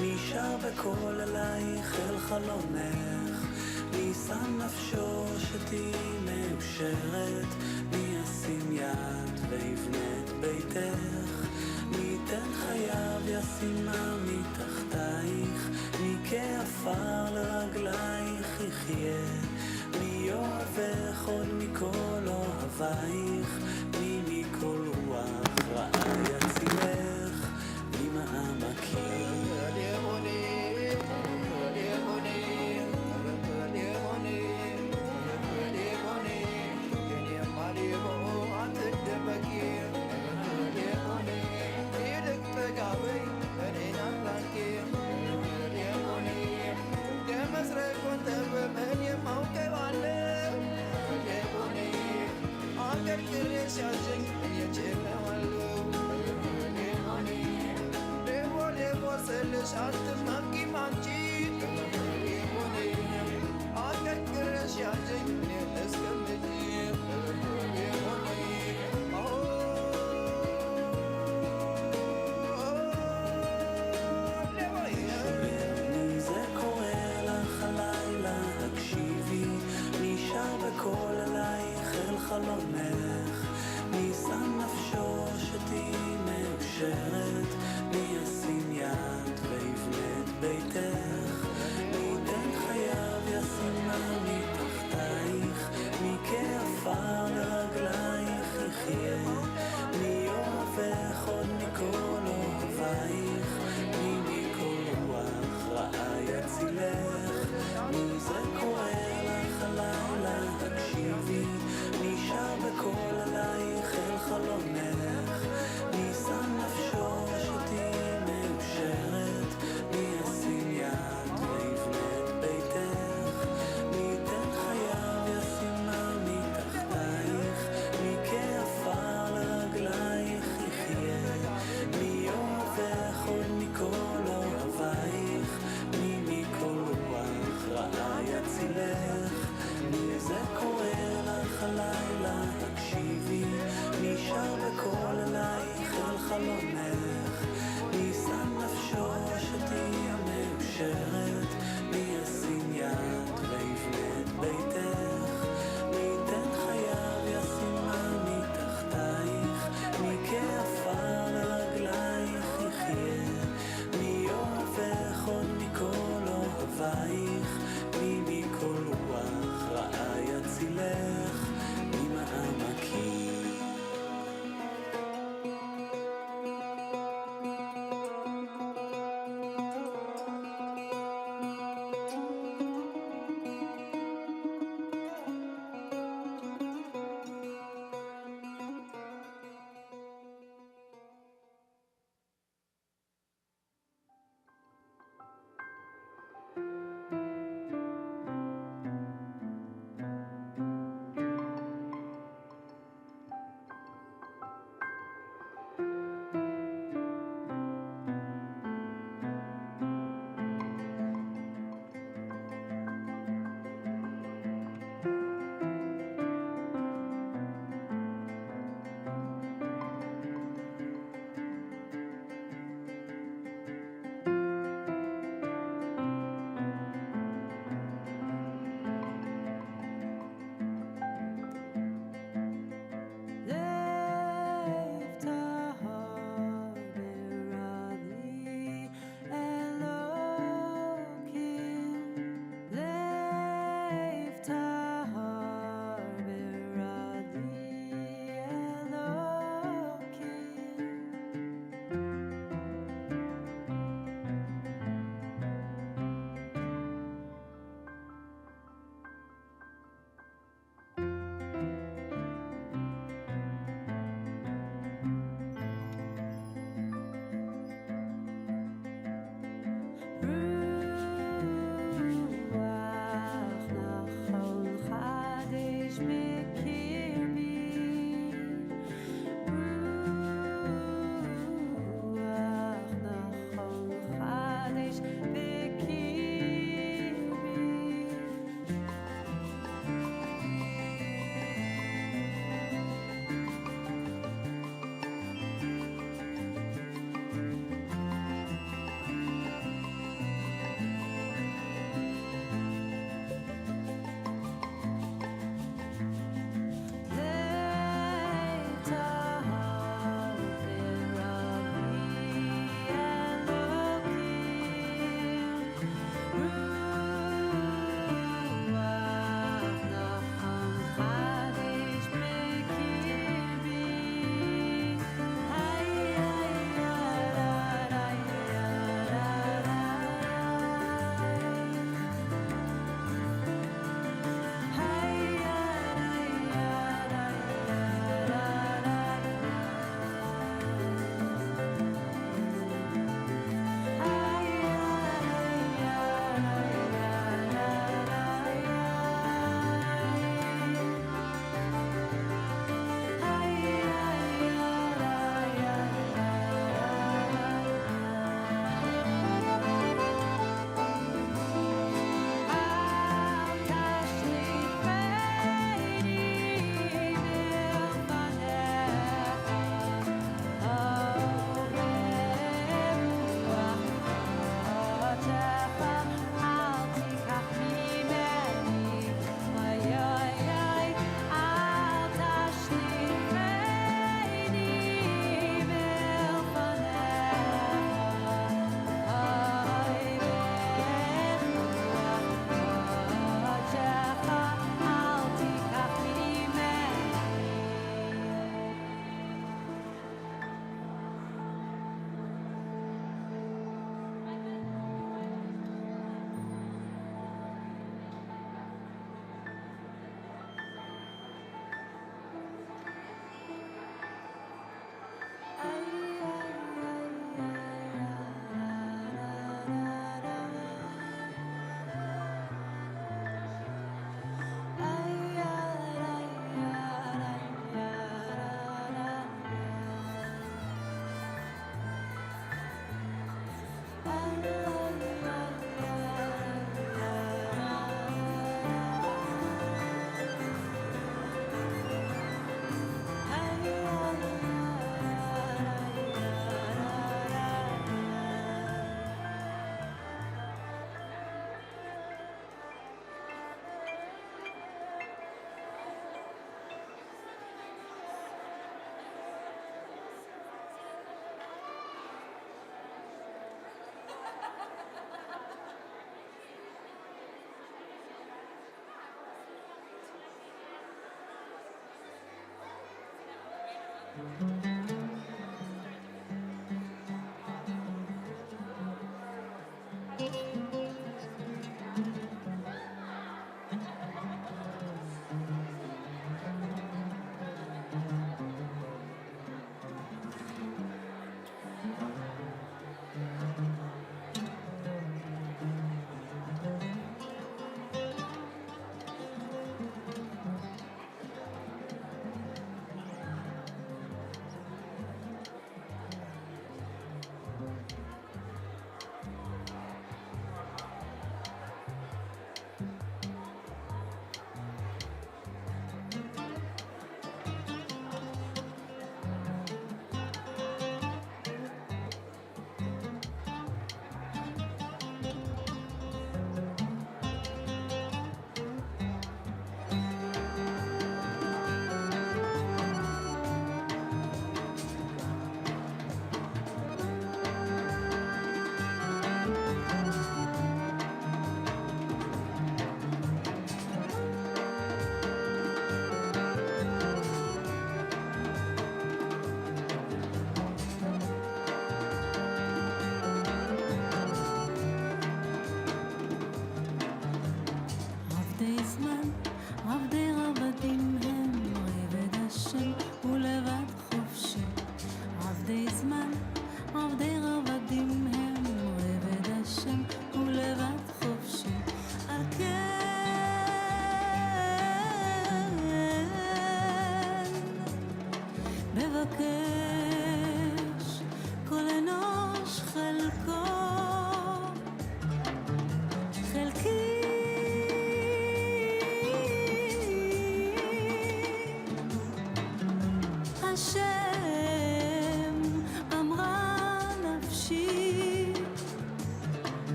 מי שר בקול עלייך אל חלומך מי שם נפשו שתהי מאושרת מי ישים יד ויבנה את ביתך מי ייתן חייו ישימה מתחתייך מי כעפר לרגלייך יחיה מי אוהבך עוד מכל אוהבייך מי מכל רוח רעה יצילך ממעמקים בקול עלייך אל חלומך מי שם נפשו שתהי מאושרת מי ישים יד ויבנה את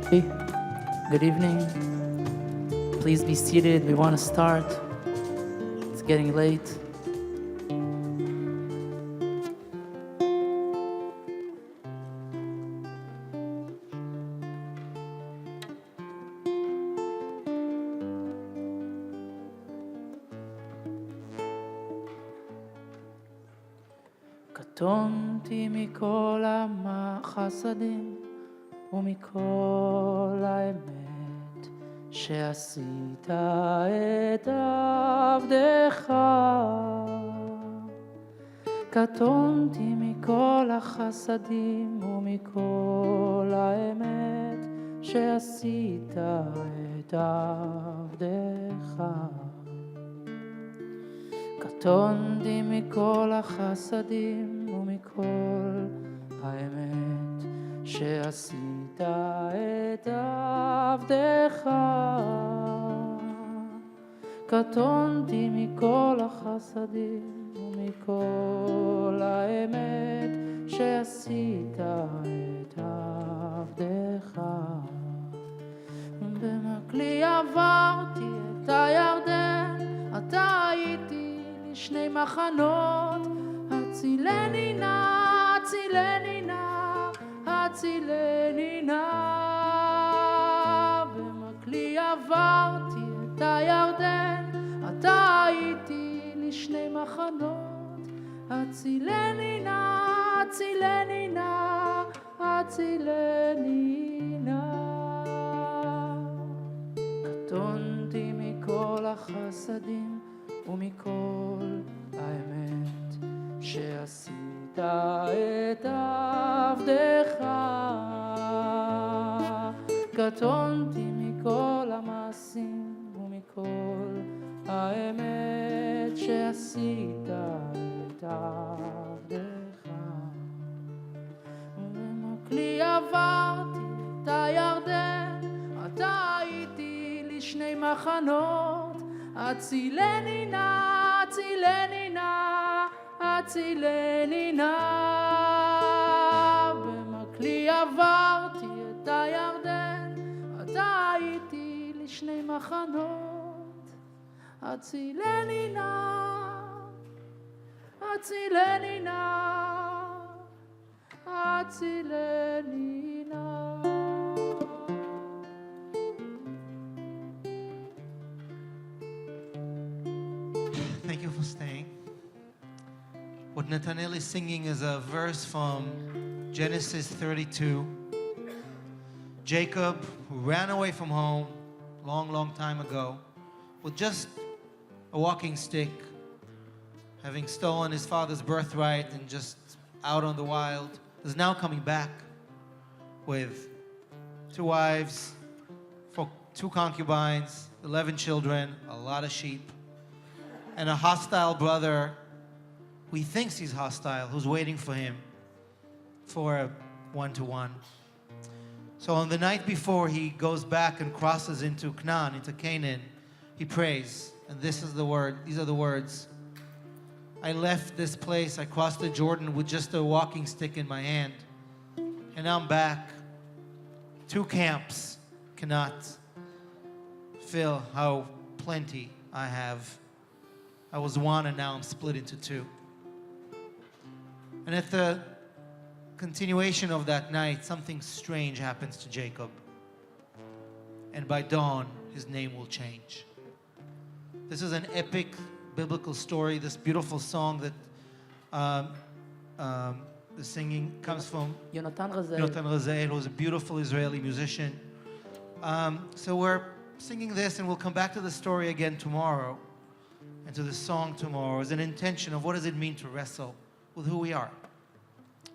Hey, good evening. Please be seated. We want to start. It's getting late. קטונתי מכל החסדים ומכל האמת שעשית את עבדך. קטונתי מכל החסדים ומכל האמת שעשית את עבדך. קטונתי מכל החסדים ומכל האמת שעשית את עבדך. קטונתי מכל החסדים ומכל האמת שעשית את עבדך. במקלי עברתי את הירדן, אתה הייתי לשני מחנות. הצילני נא, הצילני נא, הצילני נא. במקלי עברתי את הירדן, אתה הייתי לשני מחנות. הצילני נא, הצילני נא, הצילני נא. קטונתי מכל החסדים ומכל האמת שעשית את עבדך. קטונתי מכל המעשים ומכל האמת שעשית את עבדך. במקלי עברתי את הירדן, אתה הייתי לשני מחנות. הצילני נא, הצילני נא, הצילני נא. במקלי עברתי את הירדן, אתה הייתי לשני מחנות. הצילני נא, הצילני נא, הצילני נא. Thank you for staying. What Netanel is singing is a verse from Genesis 32. Jacob, who ran away from home long time ago, with just a walking stick, having stolen his father's birthright and just out on the wild, is now coming back with 2 wives, 2 concubines, 11 children, a lot of sheep, and a hostile brother who he thinks he's hostile, who's waiting for him for a 1-to-1. So on the night before he goes back and crosses into Kline, into Canaan, he prays, and these are the words. I left this place, I crossed the Jordan with just a walking stick in my hand, and now I'm back. 2 camps cannot fill how plenty I have. I was 1 and now I'm split into 2. And at the continuation of that night, something strange happens to Jacob. And by dawn, his name will change. This is an epic biblical story, this beautiful song that the singing comes from Yonatan Razael, who's a beautiful Israeli musician. So we're singing this, and we'll come back to the story again tomorrow, and to the song tomorrow, as an intention of what does it mean to wrestle with who we are,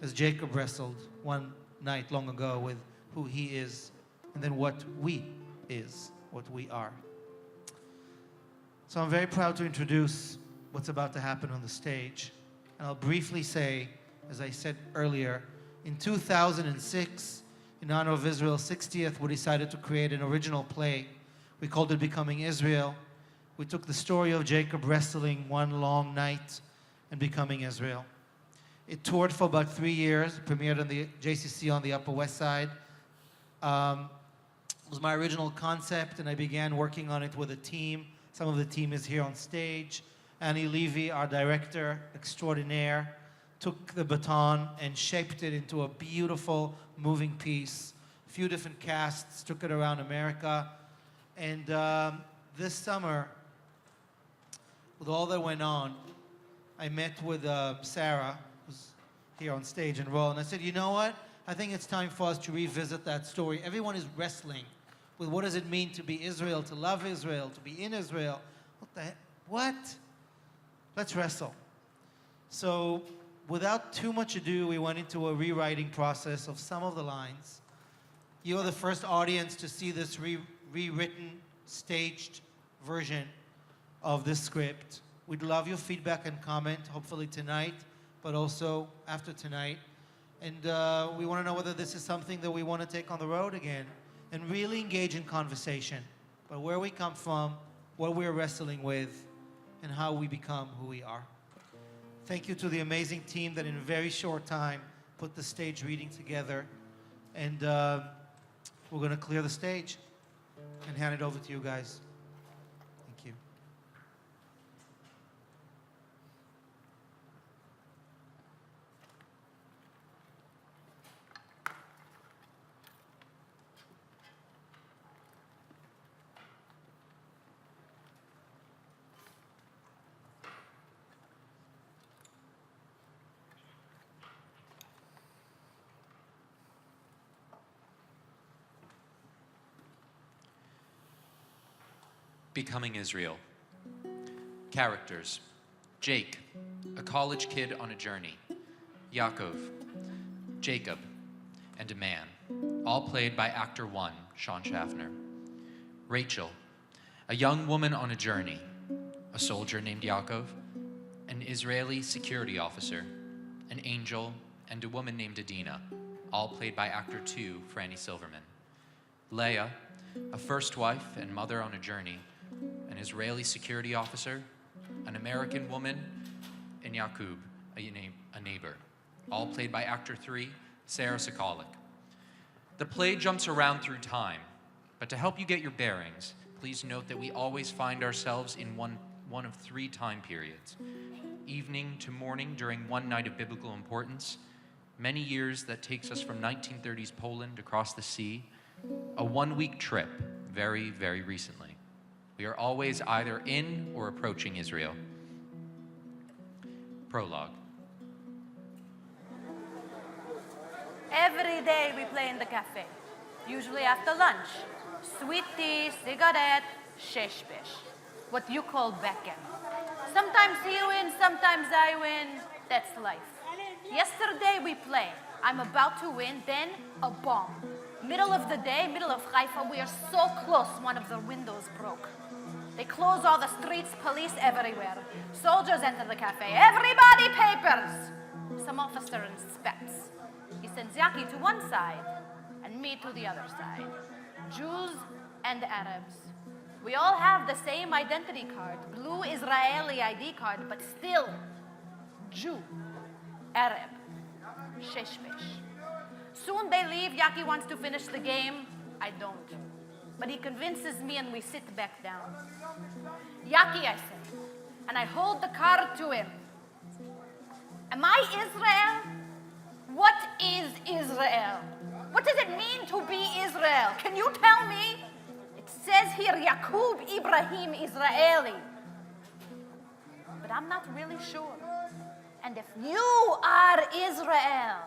as Jacob wrestled one night long ago with who he is, and then what we are. So I'm very proud to introduce what's about to happen on the stage. And I'll briefly say, as I said earlier, in 2006, in honor of Israel's 60th, we decided to create an original play. We called it Becoming Israel. We took the story of Jacob wrestling one long night and becoming Israel. It toured for about 3 years, premiered on the JCC on the Upper West Side. was my original concept, and I began working on it with a team. Some of the team is here on stage. Levy, our director extraordinaire, took the baton and shaped it into a beautiful, moving piece. A few different casts took it around America. And this summer, with all that went on, I met with Sarah, who's here on stage in Raw, and I said, you know what? I think it's time for us to revisit that story. Everyone is wrestling with what does it mean to be Israel, to love Israel, to be in Israel. What the heck? What? Let's wrestle. So without too much ado, we went into a rewriting process of some of the lines. You're the first audience to see this rewritten, staged version of this script. We'd love your feedback and comment, hopefully tonight, but also after tonight. And we want to know whether this is something that we want to take on the road again and really engage in conversation about where we come from, what we're wrestling with, and how we become who we are. Thank you to the amazing team that in a very short time put the stage reading together. And we're going to clear the stage and hand it over to you guys. Thank you. Becoming Israel. Characters: Jake, a college kid on a journey. Yaakov, Jacob, and a man, all played by actor 1, Shawn Shafner. Rachel, a young woman on a journey. A soldier named Yaakov, an Israeli security officer, an angel, and a woman named Adina, all played by actor 2, Franny Silverman. Leah, a first wife and mother on a journey, an Israeli security officer, an American woman, and Yakub, a neighbor, all played by actor 3, Sokolic. The play jumps around through time, but to help you get your bearings, please note that we always find ourselves in one of 3 time periods: evening to morning during one night of biblical importance, many years that takes us from 1930s Poland across the sea, a 1-week trip very, very recently. We are always either in or approaching Israel. Prologue. Every day we play in the cafe, usually after lunch. Sweet tea, cigarette, sheshbesh, what you call becken. Sometimes he wins, sometimes I win. That's life. Yesterday we play. I'm about to win, then a bomb. Middle of the day, middle of Haifa, we are so close, one of the windows broke. They close all the streets, police everywhere. Soldiers enter the cafe. Everybody papers! Some officer inspects. He sends Yaki to one side and me to the other side. Jews and Arabs. We all have the same identity card, blue Israeli ID card, but still Jew, Arab, sheshbesh. Soon they leave. Yaki wants to finish the game. I don't. But he convinces me and we sit back down. Yaki, I say, and I hold the card to him. Am I Israel? What is Israel? What does it mean to be Israel? Can you tell me? It says here, Yakub Ibrahim Israeli. But I'm not really sure. And if you are Israel,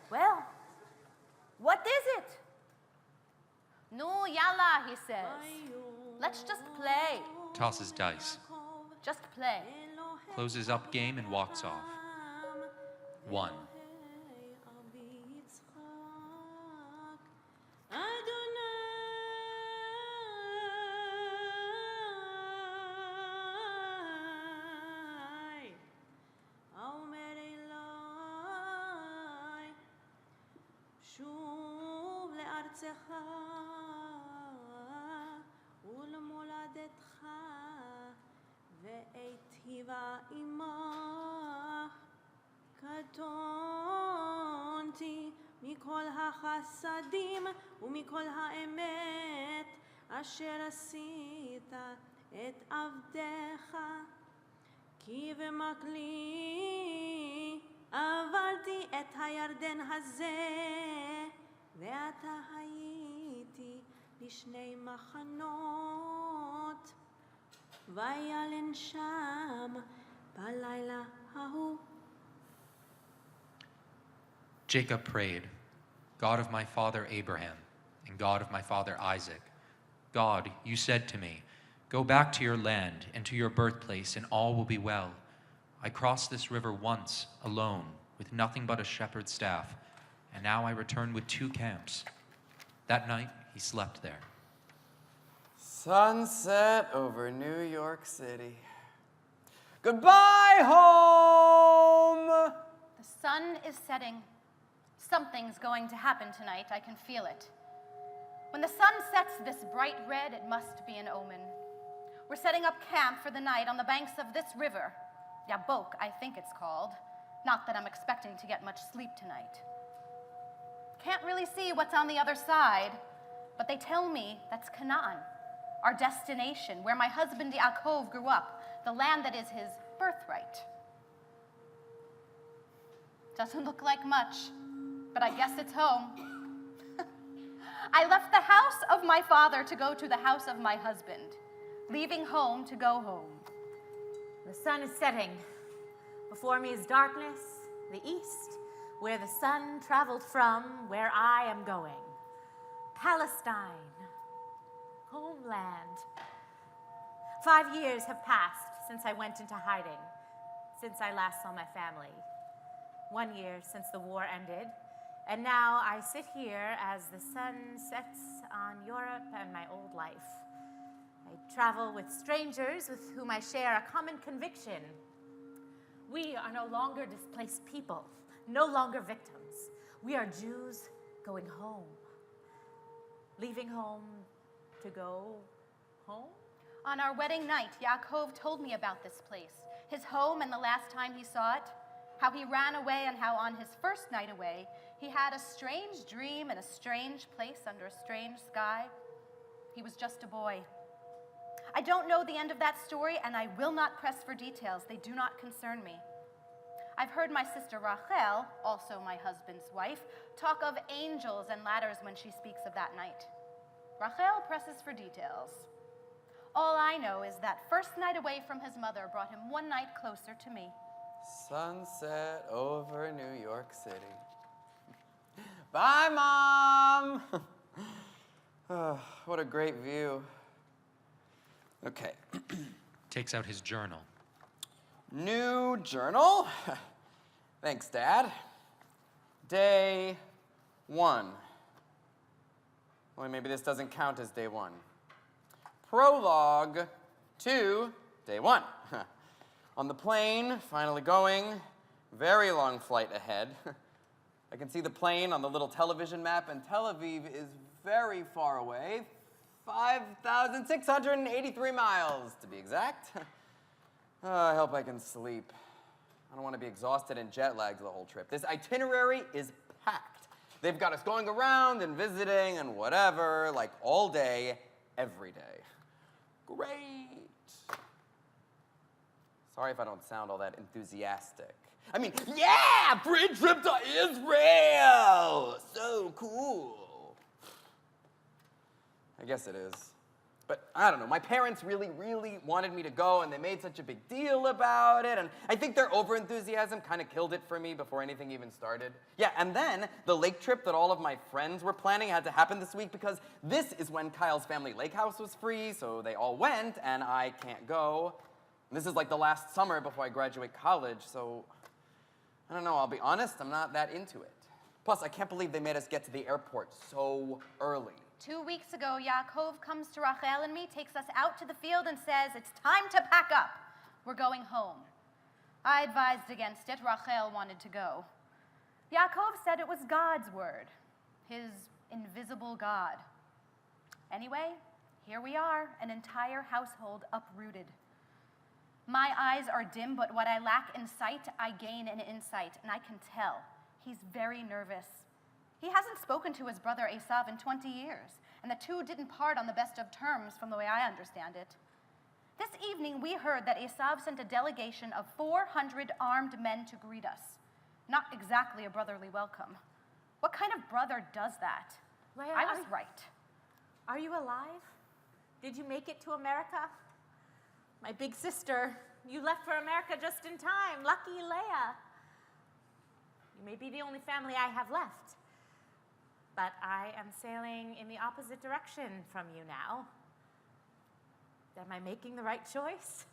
well, what is it? No, yalla, he says. Let's just play. Tosses dice. Just play. Closes up game and walks off. 1. ולמולדתך ואיטיבה עמך קטונתי מכל החסדים ומכל האמת אשר עשית את עבדך כי במקלי עברתי את הירדן הזה ועתה הייתי בשני מחנות וילן שם בלילה ההוא. Jacob prayed, God of my father Abraham and God of my father Isaac, God, you said to me, go back to your land and to your birthplace and all will be well. I crossed this river once, alone, with nothing but a shepherd's staff, and now I return with 2 camps. That night, he slept there. Sunset over New York City. Goodbye, home! The sun is setting. Something's going to happen tonight. I can feel it. When the sun sets this bright red, it must be an omen. We're setting up camp for the night on the banks of this river. Yabok, I think it's called. Not that I'm expecting to get much sleep tonight. Can't really see what's on the other side, but they tell me that's Canaan, our destination, where my husband Yaakov grew up, the land that is his birthright. Doesn't look like much, but I guess it's home. I left the house of my father to go to the house of my husband, leaving home to go home. The sun is setting. Before me is darkness, the east, where the sun traveled from, where I am going. Palestine, homeland. 5 years have passed since I went into hiding, since I last saw my family. 1 year since the war ended, and now I sit here as the sun sets on Europe and my old life. I travel with strangers with whom I share a common conviction. We are no longer displaced people, no longer victims. We are Jews going home. Leaving home to go home? On our wedding night, Yaakov told me about this place, his home and the last time he saw it, how he ran away and how on his first night away, he had a strange dream in a strange place under a strange sky. He was just a boy. I don't know the end of that story, and I will not press for details. They do not concern me. I've heard my sister Rachel, also my husband's wife, talk of angels and ladders when she speaks of that night. Rachel presses for details. All I know is that first night away from his mother brought him 1 night closer to me. Sunset over New York City. Bye, Mom! Oh, what a great view. Okay. Takes out his journal. New journal. Thanks, Dad. Day 1. Well, maybe this doesn't count as day 1. Prologue to day 1. On the plane, finally going. Very long flight ahead. I can see the plane on the little television map, and Tel Aviv is very far away. 5,683 miles, to be exact. I hope I can sleep. I don't want to be exhausted and jet lagged the whole trip. This itinerary is packed. They've got us going around and visiting and whatever, like all day, every day. Great. Sorry if I don't sound all that enthusiastic. I mean, yeah, free trip to Israel! So cool. I guess it is. But I don't know, my parents really, really wanted me to go, and they made such a big deal about it, and I think their over-enthusiasm kind of killed it for me before anything even started. Yeah, and then the lake trip that all of my friends were planning had to happen this week because this is when Kyle's family lake house was free, so they all went, and I can't go. And this is like the last summer before I graduate college, so I don't know, I'll be honest, I'm not that into it. Plus, I can't believe they made us get to the airport so early. 2 weeks ago, Yaakov comes to Rachel and me, takes us out to the field and says, it's time to pack up. We're going home. I advised against it. Rachel wanted to go. Yaakov said it was God's word, his invisible God. Anyway, here we are, an entire household uprooted. My eyes are dim, but what I lack in sight, I gain in insight, and I can tell he's very nervous. He hasn't spoken to his brother Esav in 20 years, and the two didn't part on the best of terms from the way I understand it. This evening, we heard that Esav sent a delegation of 400 armed men to greet us. Not exactly a brotherly welcome. What kind of brother does that? Leah, I was right. Are you alive? Did you make it to America? My big sister, you left for America just in time. Lucky Leah. You may be the only family I have left. But I am sailing in the opposite direction from you now. Am I making the right choice?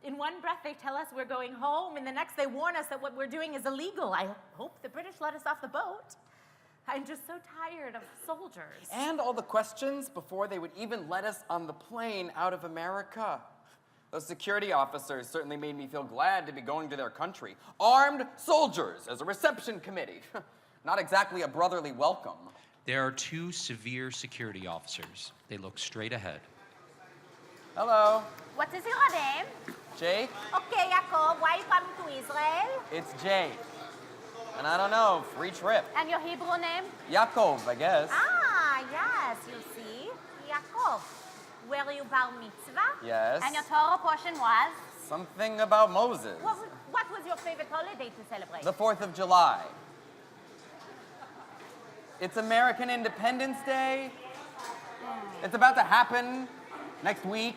In one breath, they tell us we're going home. In the next, they warn us that what we're doing is illegal. I hope the British let us off the boat. I'm just so tired of soldiers. And all the questions before they would even let us on the plane out of America. Those security officers certainly made me feel glad to be going to their country. Armed soldiers as a reception committee. Not exactly a brotherly welcome. There are 2 severe security officers. They look straight ahead. Hello. What is your name? Jake? Okay, Yaakov, why are you coming to Israel? It's Jake. And I don't know, free trip. And your Hebrew name? Yaakov, I guess. Ah, yes, you see. Yaakov. Were you bar mitzvah? Yes. And your Torah portion was? Something about Moses. What was your favorite holiday to celebrate? The 4th of July. It's American Independence Day. It's about to happen next week.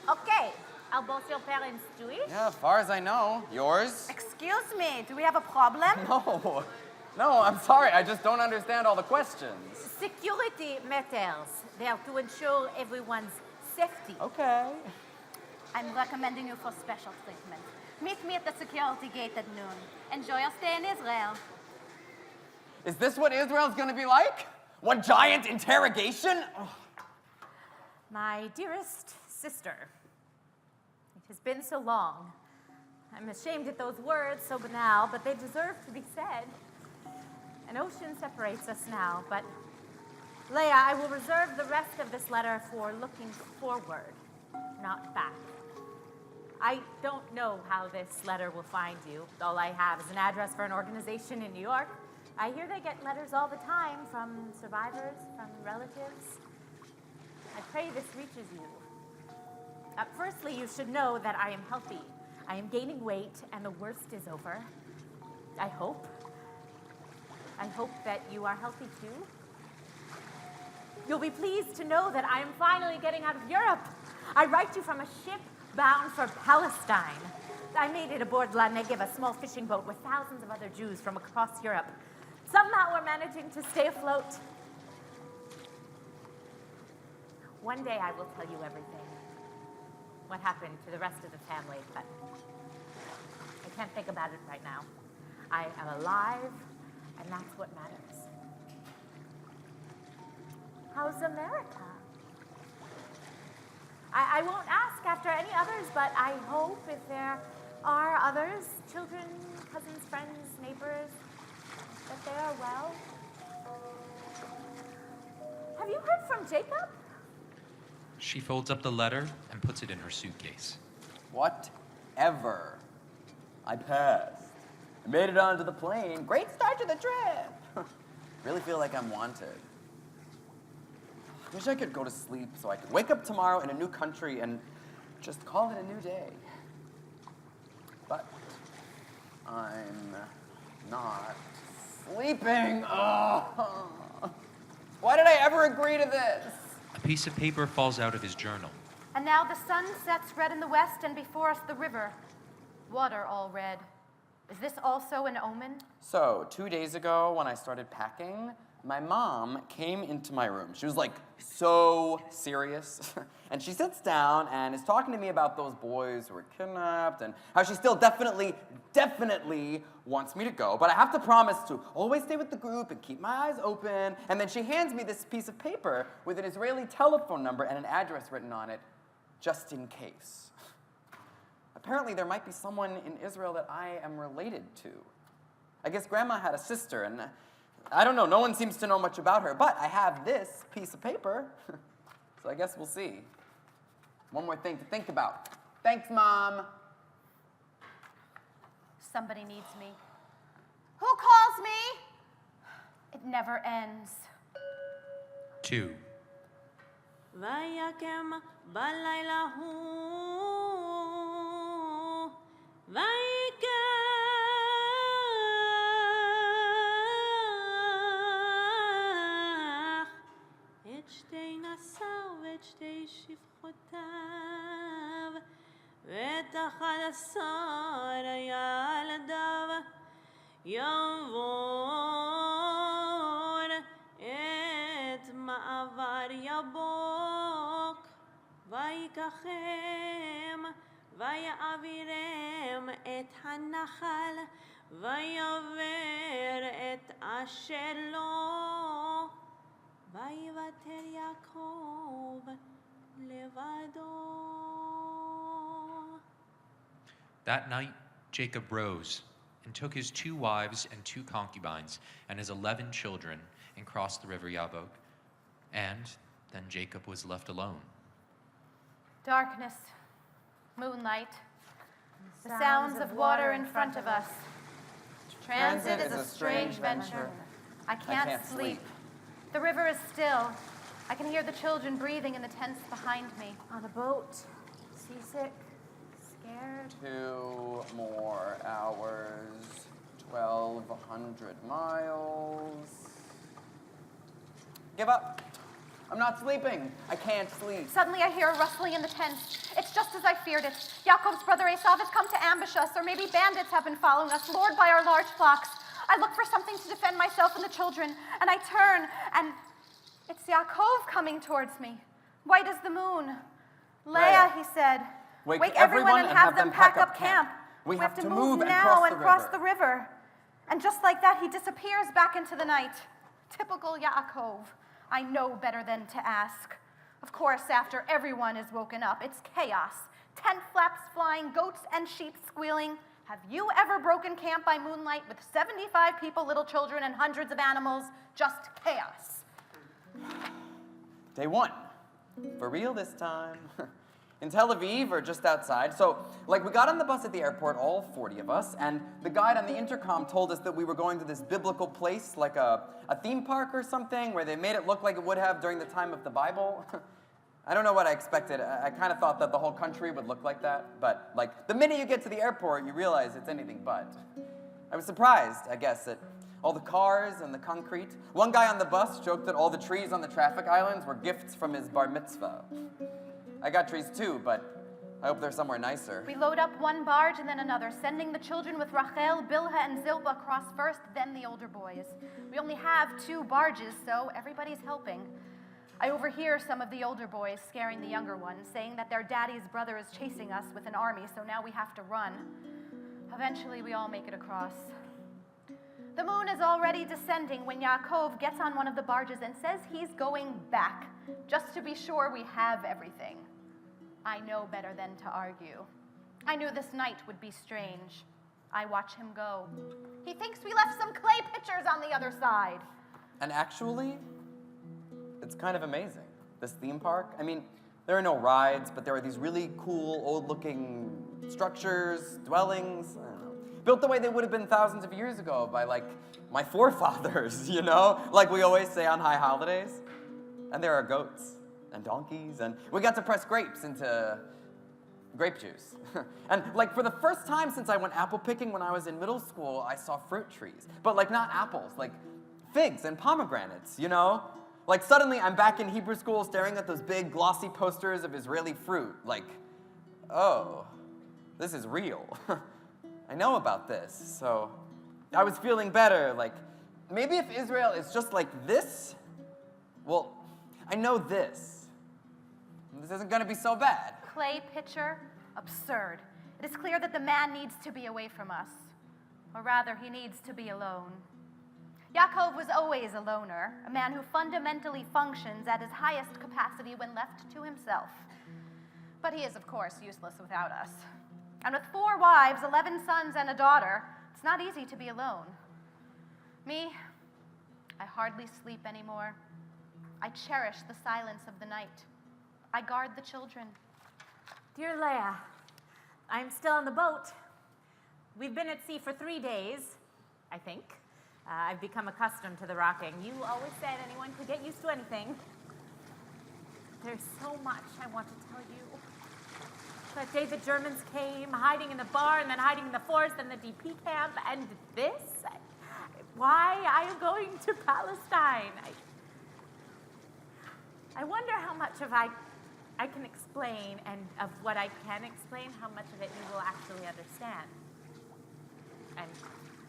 Okay. Are both your parents Jewish? Yeah, as far as I know. Yours? Excuse me, do we have a problem? No. No, I'm sorry. I just don't understand all the questions. Security matters. They are to ensure everyone's safety. Okay. I'm recommending you for special treatment. Meet me at the security gate at noon. Enjoy your stay in Israel. Is this what Israel's gonna be like? One giant interrogation? Oh. My dearest sister, it has been so long. I'm ashamed at those words so banal, but they deserve to be said. An ocean separates us now, but Leah, I will reserve the rest of this letter for looking forward, not back. I don't know how this letter will find you. All I have is an address for an organization in New York. I hear they get letters all the time from survivors, from relatives. I pray this reaches you. Firstly, you should know that I am healthy. I am gaining weight, and the worst is over. I hope. I hope that you are healthy too. You'll be pleased to know that I am finally getting out of Europe. I write you from a ship bound for Palestine. I made it aboard La Negev, a small fishing boat with thousands of other Jews from across Europe. Somehow we're managing to stay afloat. One day I will tell you everything. What happened to the rest of the family, but I can't think about it right now. I am alive, and that's what matters. How's America? I won't ask after any others, but I hope if there are others, children, cousins, friends, neighbors, that they are well. Have you heard from Jacob? She folds up the letter and puts it in her suitcase. Whatever. I passed. I made it onto the plane. Great start to the trip. Really feel like I'm wanted. I wish I could go to sleep so I could wake up tomorrow in a new country and just call it a new day. But I'm not sleeping. Oh. Why did I ever agree to this? A piece of paper falls out of his journal. And now the sun sets red in the west, and before us the river. Water all red. Is this also an omen? So, 2 days ago when I started packing, my mom came into my room. She was like so serious. And she sits down and is talking to me about those boys who were kidnapped and how she still definitely wants me to go. But I have to promise to always stay with the group and keep my eyes open. And then she hands me this piece of paper with an Israeli telephone number and an address written on it, just in case. Apparently there might be someone in Israel that I am related to. I guess Grandma had a sister, and I don't know, no one seems to know much about her, but I have this piece of paper, so I guess we'll see. One more thing to think about. Thanks, Mom. Somebody needs me. Who calls me? It never ends. 2. ויקם בלילה הוא, ויקח את שתי נשיו ואת שתי שפחותיו ואת 11 ילדיו יעבור את מעבר יבוק ויקחם ויעבירם את הנחל ויעבר את אשר לו ויוותר יעקב לבדו. That night, Jacob rose and took his 2 wives and 2 concubines and his 11 children and crossed the river Yabok. And then Jacob was left alone. Darkness, moonlight, the sounds of water in front of us. Transit is a strange venture. I can't sleep. The river is still. I can hear the children breathing in the tents behind me. On a boat, seasick, scared. 2 more hours, 1,200 miles. Give up. I'm not sleeping. I can't sleep. Suddenly I hear a rustling in the tent. It's just as I feared it. Yaakov's brother Esav has come to ambush us, or maybe bandits have been following us, lured by our large flocks. I look for something to defend myself and the children, and I turn, and it's Yaakov coming towards me, white as the moon. Leah, he said, wake everyone and have them pack up camp. We have to move now and cross the river. And just like that, he disappears back into the night. Typical Yaakov. I know better than to ask. Of course, after everyone is woken up, it's chaos. Tent flaps flying, goats and sheep squealing. Have you ever broken camp by moonlight with 75 people, little children, and hundreds of animals? Just chaos. Day 1. For real this time. In Tel Aviv, or just outside. So, we got on the bus at the airport, all 40 of us, and the guide on the intercom told us that we were going to this biblical place, like a theme park or something, where they made it look like it would have during the time of the Bible. I don't know what I expected. I kind of thought that the whole country would look like that, but, the minute you get to the airport, you realize it's anything but. I was surprised, I guess, at all the cars and the concrete. One guy on the bus joked that all the trees on the traffic islands were gifts from his bar mitzvah. I got trees too, but I hope they're somewhere nicer. We load up one barge and then another, sending the children with Rachel, Bilhah, and Zilpah across first, then the older boys. We only have 2 barges, so everybody's helping. I overhear some of the older boys scaring the younger ones, saying that their daddy's brother is chasing us with an army, so now we have to run. Eventually, we all make it across. The moon is already descending when Yaakov gets on one of the barges and says he's going back, just to be sure we have everything. I know better than to argue. I knew this night would be strange. I watch him go. He thinks we left some clay pitchers on the other side. And actually, it's kind of amazing, this theme park. I mean, there are no rides, but there are these really cool, old-looking structures, dwellings, I don't know, built the way they would have been thousands of years ago by, my forefathers, you know? Like we always say on high holidays. And there are goats and donkeys, and we got to press grapes into grape juice. And, for the first time since I went apple picking when I was in middle school, I saw fruit trees. But, not apples, figs and pomegranates, you know? Suddenly I'm back in Hebrew school staring at those big glossy posters of Israeli fruit. Oh, this is real. I know about this. So I was feeling better. Maybe if Israel is just like this, well, I know this. This isn't going to be so bad. Clay pitcher? Absurd. It is clear that the man needs to be away from us. Or rather, he needs to be alone. Yaakov was always a loner, a man who fundamentally functions at his highest capacity when left to himself. But he is, of course, useless without us. And with 4 wives, 11 sons, and a daughter, it's not easy to be alone. Me, I hardly sleep anymore. I cherish the silence of the night. I guard the children. Dear Leah, I'm still on the boat. We've been at sea for 3 days. I think. I've become accustomed to the rocking. You always said anyone could get used to anything. There's so much I want to tell you. That day the Germans came, hiding in the bar, and then hiding in the forest, and the DP camp, and this? Why I am going to Palestine. I wonder how much of I can explain, and of what I can explain, how much of it you will actually understand. And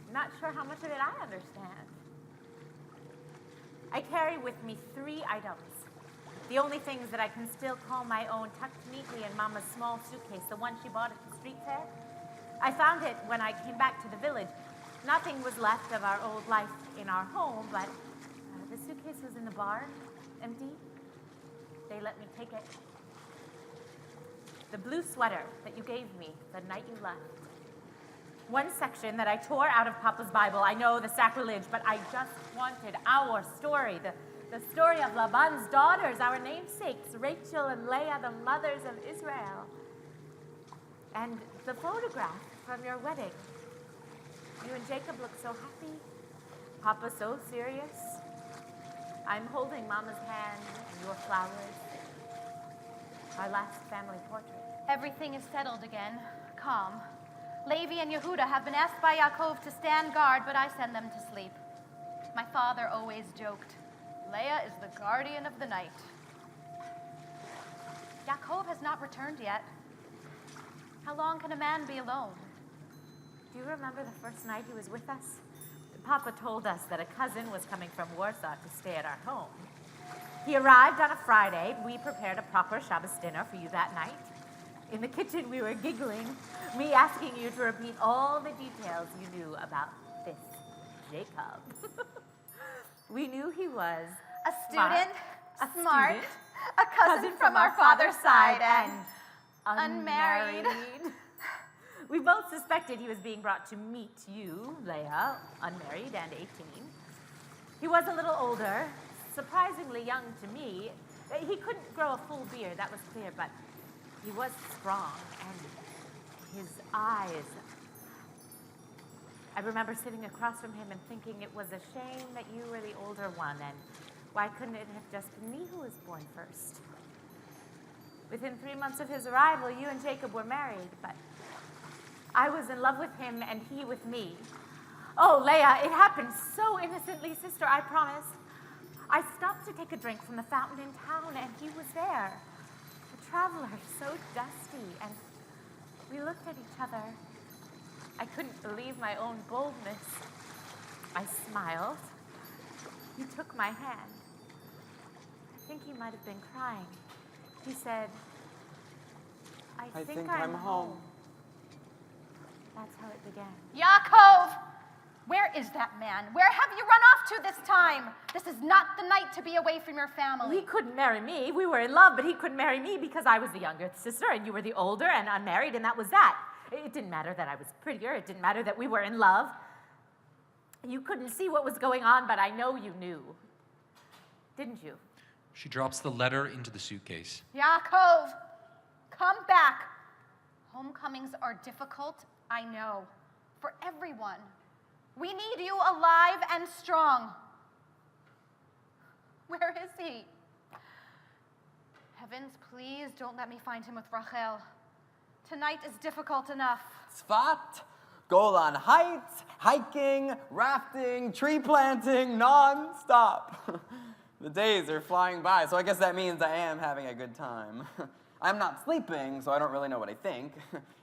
I'm not sure how much of it I understand. I carry with me 3 items. The only things that I can still call my own, tucked neatly in Mama's small suitcase, the one she bought at the street fair. I found it when I came back to the village. Nothing was left of our old life in our home, but the suitcase was in the barn, empty. They let me take it. The blue sweater that you gave me the night you left. One section that I tore out of Papa's Bible. I know the sacrilege, but I just wanted our story, the story of Laban's daughters, our namesakes, Rachel and Leah, the mothers of Israel. And the photograph from your wedding. You and Jacob look so happy. Papa so serious. I'm holding Mama's hand and your flowers. Our last family portrait. Everything is settled again. Calm. Levy and Yehuda have been asked by Yaakov to stand guard, but I send them to sleep. My father always joked, Leah is the guardian of the night. Yaakov has not returned yet. How long can a man be alone? Do you remember the first night he was with us? Papa told us that a cousin was coming from Warsaw to stay at our home. He arrived on a Friday. We prepared a proper Shabbos dinner for you that night. In the kitchen, we were giggling, me asking you to repeat all the details you knew about this Jacob. We knew he was a student, smart, student, a cousin from our father's side, and unmarried. We both suspected he was being brought to meet you, Leah, unmarried and 18. He was a little older, surprisingly young to me. He couldn't grow a full beard, that was clear, but he was strong, and his eyes. I remember sitting across from him and thinking it was a shame that you were the older one, and why couldn't it have just been me who was born first? Within 3 months of his arrival, you and Jacob were married, but I was in love with him and he with me. Oh, Leah, it happened so innocently, sister, I promise. I stopped to take a drink from the fountain in town, and he was there. A traveler, so dusty, and we looked at each other. I couldn't believe my own boldness. I smiled. He took my hand. I think he might have been crying. He said, I think I'm home. That's how it began. Yaakov! Where is that man? Where have you run off to this time? This is not the night to be away from your family. He couldn't marry me. We were in love, but he couldn't marry me because I was the younger sister and you were the older and unmarried, and that was that. It didn't matter that I was prettier. It didn't matter that we were in love. You couldn't see what was going on, but I know you knew. Didn't you? She drops the letter into the suitcase. Yaakov, come back. Homecomings are difficult, I know, for everyone. We need you alive and strong. Where is he? Heavens, please don't let me find him with Rachel. Tonight is difficult enough. Tzfat, Golan Heights, hiking, rafting, tree planting, non-stop. The days are flying by, so I guess that means I am having a good time. I'm not sleeping, so I don't really know what I think.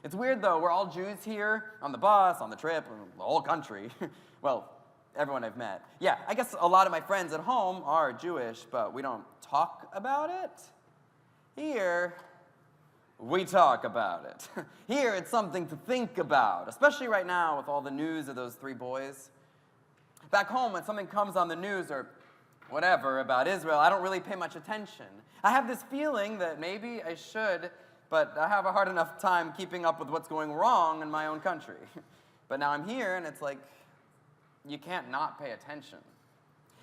It's weird, though. We're all Jews here, on the bus, on the trip, the whole country. Well, everyone I've met. Yeah, I guess a lot of my friends at home are Jewish, but we don't talk about it. Here, we talk about it. Here, it's something to think about, especially right now with all the news of those 3 boys. Back home, when something comes on the news or whatever about Israel, I don't really pay much attention. I have this feeling that maybe I should, but I have a hard enough time keeping up with what's going wrong in my own country. But now I'm here, and it's like, you can't not pay attention.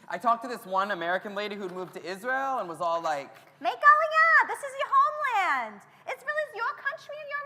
I talked to this one American lady who'd moved to Israel and was all like, Make Aliyah, this is your homeland. Israel is your country and your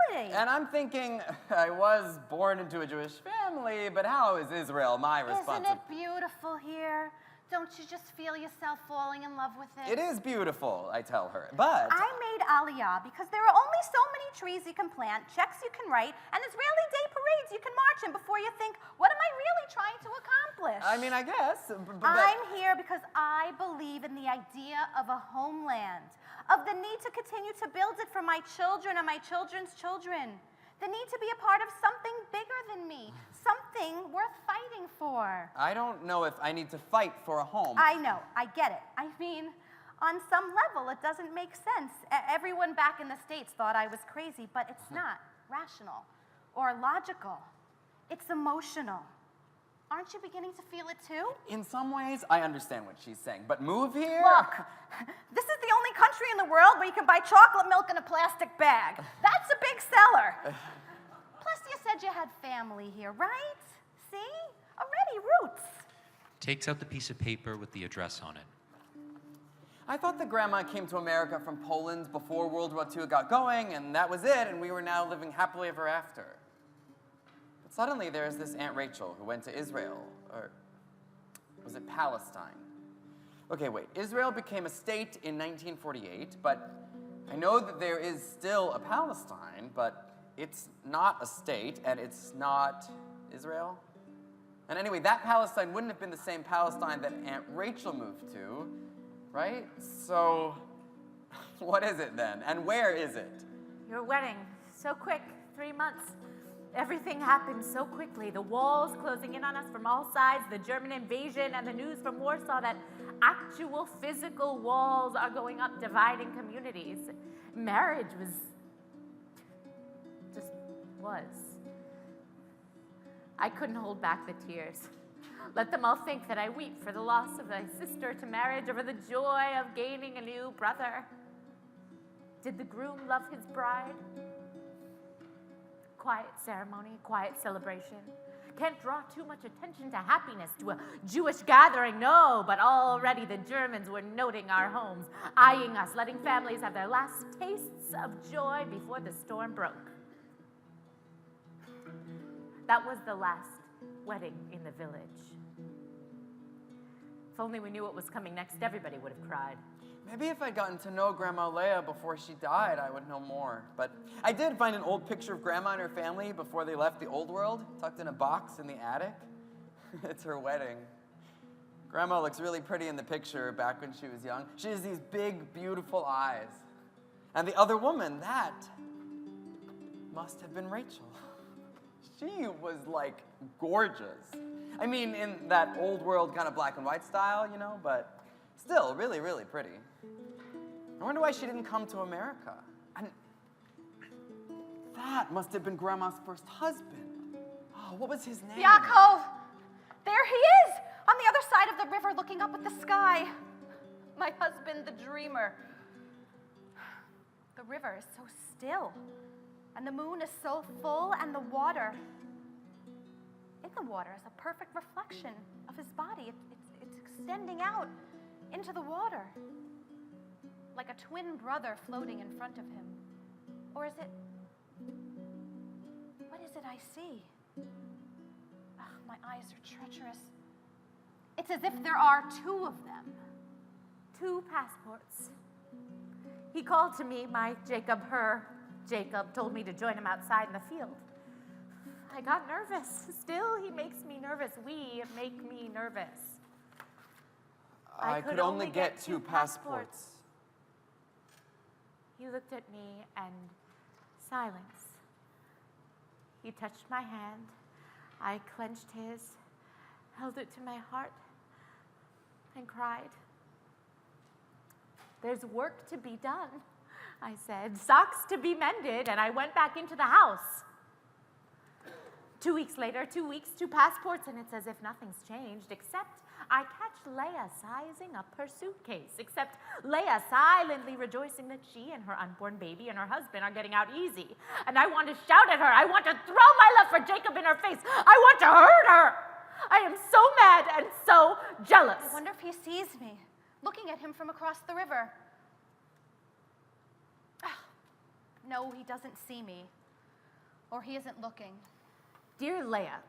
responsibility. And I'm thinking, I was born into a Jewish family, but how is Israel my Isn't responsibility? it beautiful here? Don't you just feel yourself falling in love with it? It is beautiful, I tell her, but I made Aliyah because there are only so many trees you can plant, checks you can write, and Israeli day parades you can march in before you think, what am I really trying to accomplish? I mean, I guess. But I'm here because I believe in the idea of a homeland, of the need to continue to build it for my children and my children's children, the need to be a part of something bigger than me, something worth fighting for. I don't know if I need to fight for a home. I know, I get it. I mean, on some level, it doesn't make sense. Everyone back in the States thought I was crazy, but it's not rational or logical. It's emotional. Aren't you beginning to feel it too? In some ways, I understand what she's saying, but move here? Look, this is the only country in the world where you can buy chocolate milk in a plastic bag. That's a big seller. Plus, you said you had family here, right? See? Already roots. Takes out the piece of paper with the address on it. I thought the grandma came to America from Poland before World War II got going, and that was it, and we were now living happily ever after. But suddenly there's this Aunt Rachel who went to Israel, or was it Palestine? Okay, wait, Israel became a state in 1948, but I know that there is still a Palestine, but it's not a state, and it's not Israel. And anyway, that Palestine wouldn't have been the same Palestine that Aunt Rachel moved to, right? So, what is it then? And where is it? Your wedding, so quick, 3 months. Everything happened so quickly. The walls closing in on us from all sides, the German invasion, and the news from Warsaw that actual physical walls are going up, dividing communities. Marriage was. I couldn't hold back the tears. Let them all think that I weep for the loss of a sister to marriage or for the joy of gaining a new brother. Did the groom love his bride? Quiet ceremony, quiet celebration. Can't draw too much attention to happiness, to a Jewish gathering, no, but already the Germans were noting our homes, eyeing us, letting families have their last tastes of joy before the storm broke. That was the last wedding in the village. If only we knew what was coming next, everybody would have cried. Maybe if I'd gotten to know Grandma Leah before she died, I would know more. But I did find an old picture of Grandma and her family before they left the old world, tucked in a box in the attic. It's her wedding. Grandma looks really pretty in the picture back when she was young. She has these big, beautiful eyes. And the other woman, that must have been Rachel. She was, like, gorgeous. I mean, in that old world kind of black and white style, you know, but still really, really pretty. I wonder why she didn't come to America. And that must have been Grandma's first husband. Oh, what was his name? Yaakov! There he is! On the other side of the river looking up at the sky. My husband, the dreamer. The river is so still. And the moon is so full, and the water in the water is a perfect reflection of his body. It's extending out into the water, like a twin brother floating in front of him. Or is it, what is it I see? Ugh, my eyes are treacherous. It's as if there are two of them. 2 passports. He called to me, my Jacob, her Jacob, told me to join him outside in the field. I got nervous. Still, he makes me nervous. We make me nervous. I could only get 2 passports. He looked at me and silence. He touched my hand. I clenched his, held it to my heart, and cried. There's work to be done, I said. Socks to be mended, and I went back into the house. 2 weeks later, 2 weeks, 2 passports, and it's as if nothing's changed, except I catch Leah sizing up her suitcase, except Leah silently rejoicing that she and her unborn baby and her husband are getting out easy. And I want to shout at her. I want to throw my love for Jacob in her face. I want to hurt her. I am so mad and so jealous. I wonder if he sees me, looking at him from across the river. No, he doesn't see me. Or he isn't looking. Dear Leah,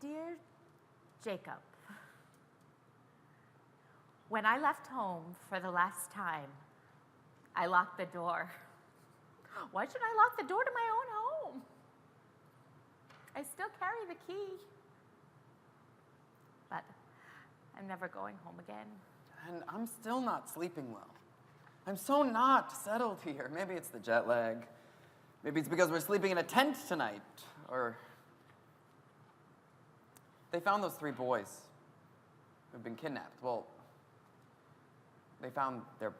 dear Jacob, when I left home for the last time, I locked the door. Why should I lock the door to my own home? I still carry the key. But I'm never going home again. And I'm still not sleeping well. I'm so not settled here. Maybe it's the jet lag. Maybe it's because we're sleeping in a tent tonight. Or they found those 3 boys who've been kidnapped. Well, they found their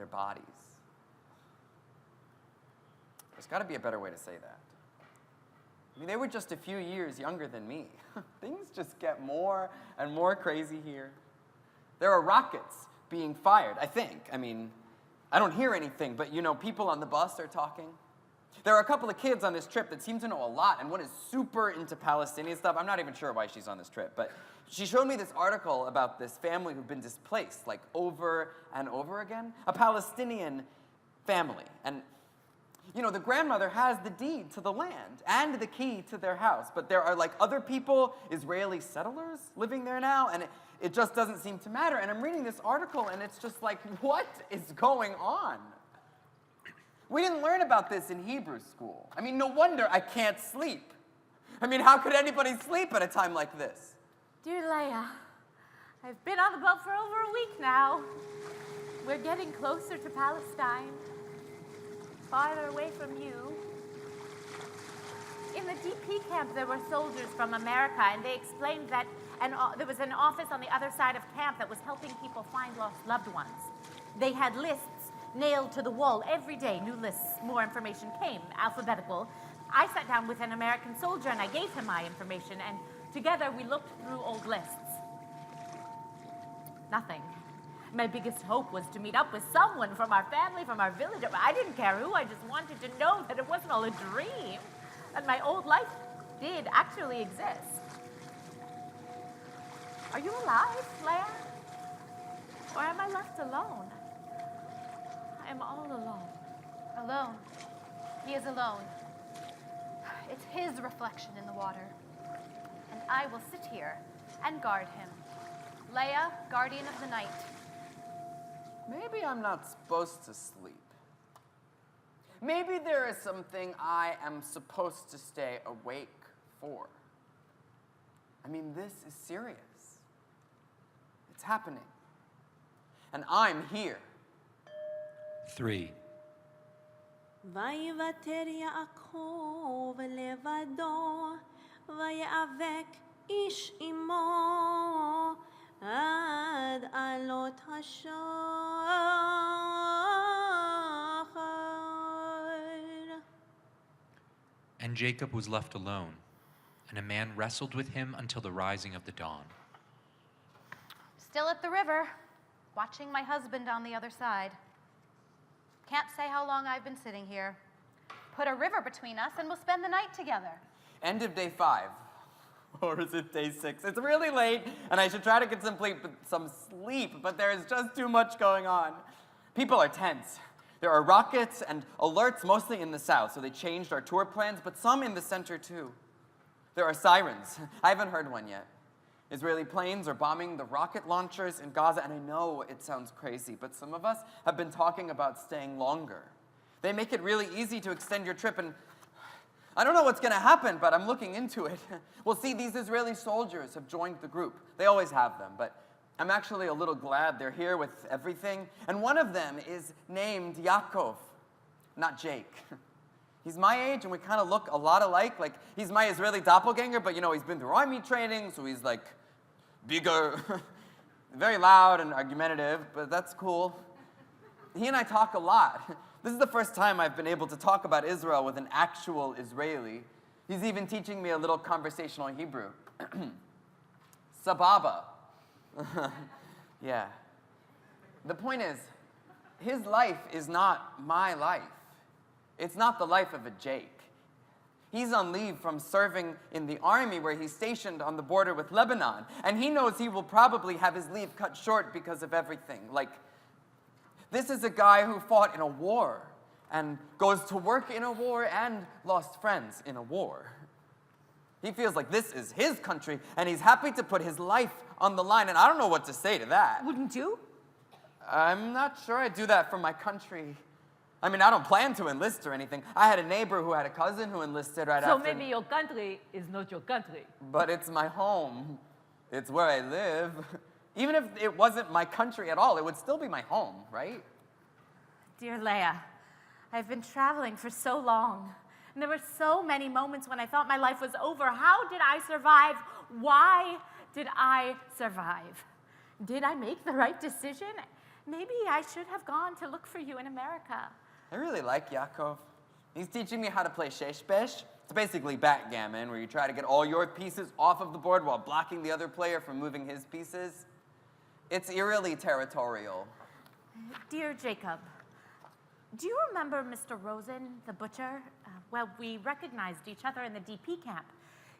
bodies. There's got to be a better way to say that. I mean, they were just a few years younger than me. Things just get more and more crazy here. There are rockets being fired, I think. I mean, I don't hear anything, but you know, people on the bus are talking. There are a couple of kids on this trip that seem to know a lot, and one is super into Palestinian stuff. I'm not even sure why she's on this trip, but she showed me this article about this family who've been displaced, like over and over again. A Palestinian family. And you know, the grandmother has the deed to the land and the key to their house, but there are like other people, Israeli settlers, living there now, and it just doesn't seem to matter. And I'm reading this article, and it's just like, what is going on? We didn't learn about this in Hebrew school. I mean, no wonder I can't sleep. I mean, how could anybody sleep at a time like this? Dear Leah, I've been on the boat for over a week now. We're getting closer to Palestine, farther away from you. In the DP camp, there were soldiers from America, and they explained that there was an office on the other side of camp that was helping people find lost loved ones. They had lists nailed to the wall every day. New lists, more information came, alphabetical. I sat down with an American soldier, and I gave him my information, and together we looked through old lists. Nothing. My biggest hope was to meet up with someone from our family, from our village. I didn't care who, I just wanted to know that it wasn't all a dream, that my old life did actually exist. Are you alive, Leah? Or am I left alone? I am all alone. Alone. He is alone. It's his reflection in the water. And I will sit here and guard him. Leah, guardian of the night. Maybe I'm not supposed to sleep. Maybe there is something I am supposed to stay awake for. I mean, this is serious. It's happening. And I'm here. 3. ויוותר יעקב לבדו, ויאבק איש עמו, עד עלות השחר. And Jacob was left alone, and a man wrestled with him until the rising of the dawn. Still at the river, watching my husband on the other side. Can't say how long I've been sitting here. Put a river between us and we'll spend the night together. End of day 5. Or is it day 6? It's really late, and I should try to get some sleep, but there is just too much going on. People are tense. There are rockets and alerts, mostly in the south, so they changed our tour plans, but some in the center too. There are sirens. I haven't heard one yet. Israeli planes are bombing the rocket launchers in Gaza, and I know it sounds crazy, but some of us have been talking about staying longer. They make it really easy to extend your trip, and I don't know what's going to happen, but I'm looking into it. Well, see, these Israeli soldiers have joined the group. They always have them, but I'm actually a little glad they're here with everything. And one of them is named Yaakov, not Jake. He's my age, and we kind of look a lot alike. Like, he's my Israeli doppelganger, but, you know, he's been through army training, so he's, like, bigger, very loud and argumentative, but that's cool. He and I talk a lot. This is the first time I've been able to talk about Israel with an actual Israeli. He's even teaching me a little conversational Hebrew. Sababa. Yeah. The point is, his life is not my life. It's not the life of a Jake. He's on leave from serving in the army where he's stationed on the border with Lebanon. And he knows he will probably have his leave cut short because of everything. Like, This is a guy who fought in a war and goes to work in a war and lost friends in a war. He feels like this is his country and he's happy to put his life on the line, and I don't know what to say to that. Wouldn't you? I'm not sure I'd do that for my country. I mean, I don't plan to enlist or anything. I had a neighbor who had a cousin who enlisted right So after. maybe your country is not your country. But it's my home. It's where I live. Even if it wasn't my country at all, it would still be my home, right? Dear Leah, I've been traveling for so long. And there were so many moments when I thought my life was over. How did I survive? Why did I survive? Did I make the right decision? Maybe I should have gone to look for you in America. I really like Yaakov. He's teaching me how to play sheshbesh. It's basically backgammon, where you try to get all your pieces off of the board while blocking the other player from moving his pieces. It's eerily territorial. Dear Jacob, do you remember Mr. Rosen, the butcher? Well, we recognized each other in the DP camp.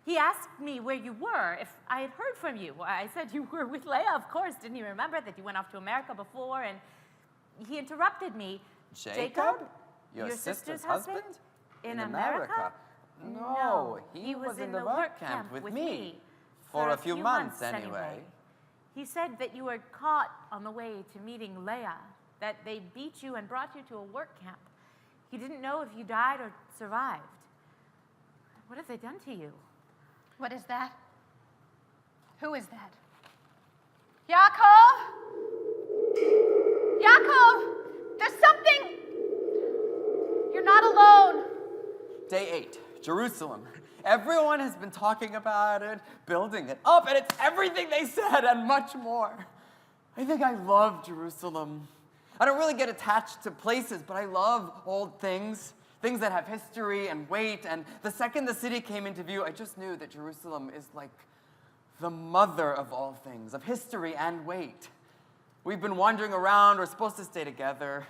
He asked me where you were, if I had heard from you. I said you were with Leah, of course. Didn't you remember that you went off to America before? And he interrupted me. Jacob? Your sister's husband? In America? No, he was in the work camp with me. For a few months, anyway. He said that you were caught on the way to meeting Leah, that they beat you and brought you to a work camp. He didn't know if you died or survived. What have they done to you? What is that? Who is that? Yaakov? Yaakov! There's something! You're not alone. Day 8, Jerusalem. Everyone has been talking about it, building it up, and it's everything they said and much more. I think I love Jerusalem. I don't really get attached to places, but I love old things, things that have history and weight, and the second the city came into view, I just knew that Jerusalem is like the mother of all things, of history and weight. We've been wandering around, we're supposed to stay together.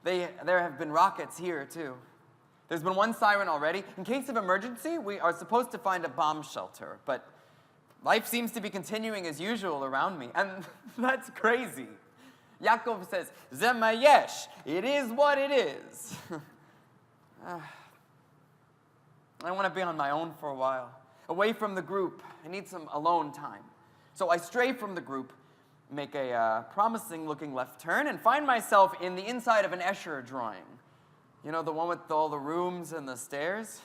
There have been rockets here, too. There's been one siren already. In case of emergency, we are supposed to find a bomb shelter, but life seems to be continuing as usual around me, and that's crazy. Yaakov says, Ze ma yesh, it is what it is. I want to be on my own for a while, away from the group. I need some alone time. So I stray from the group, make a promising-looking left turn, and find myself in the inside of an Escher drawing. You know, the one with all the rooms and the stairs?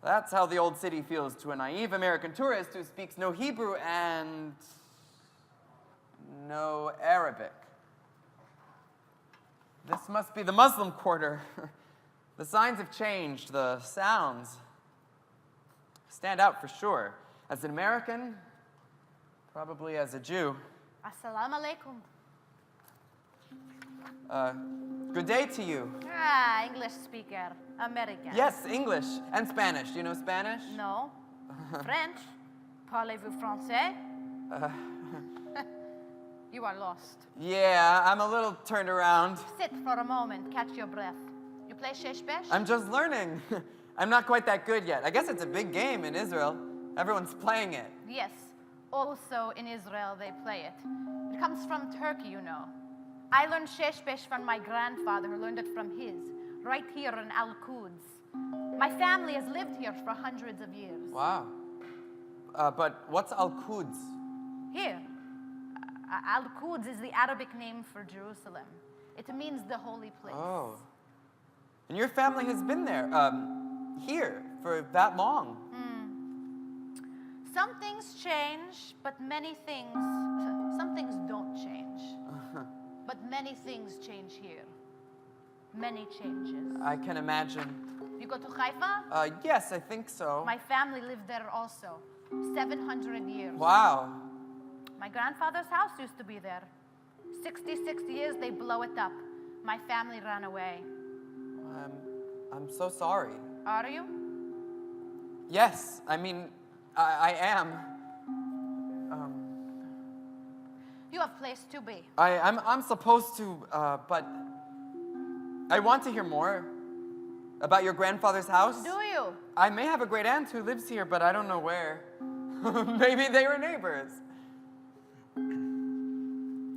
That's how the old city feels to a naive American tourist who speaks no Hebrew and no Arabic. This must be the Muslim quarter. The signs have changed, the sounds stand out for sure. As an American, probably as a Jew. Assalamu alaikum. Good day to you. Ah, English speaker. American. Yes, English and Spanish. Do you know Spanish? No. French. Parlez-vous français? You are lost. Yeah, I'm a little turned around. Sit for a moment, catch your breath. You play sheshbesh? I'm just learning. I'm not quite that good yet. I guess it's a big game in Israel. Everyone's playing it. Yes. Also in Israel they play it. It comes from Turkey, you know. I learned sheshbesh from my grandfather, who learned it from his, right here in Al-Quds. My family has lived here for hundreds of years. Wow. But what's Al-Quds? Here. Al-Quds is the Arabic name for Jerusalem. It means the holy place. Oh. And your family has been there, here, for that long. Some things change, but some things don't change. But many things change here. Many changes. I can imagine. You go to Haifa? Yes, I think so. My family lived there also. 700 years. Wow. My grandfather's house used to be there. 66 years, they blow it up. My family ran away. I'm so sorry. Are you? Yes, I mean, I am. You have place to be. I'm supposed to, but I want to hear more about your grandfather's house. Do you? I may have a great aunt who lives here, but I don't know where. Maybe they were neighbors.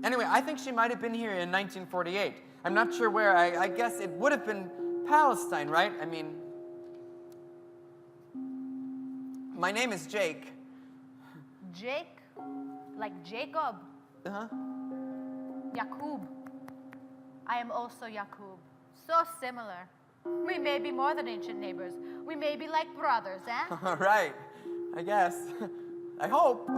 Anyway, I think she might have been here in 1948. I'm not sure where. I guess it would have been Palestine, right? I mean, my name is Jake. Jake, like Jacob. Uh-huh. Yakub. I am also Yakub. So similar. We may be more than ancient neighbors. We may be like brothers, eh? Right. I guess. I hope.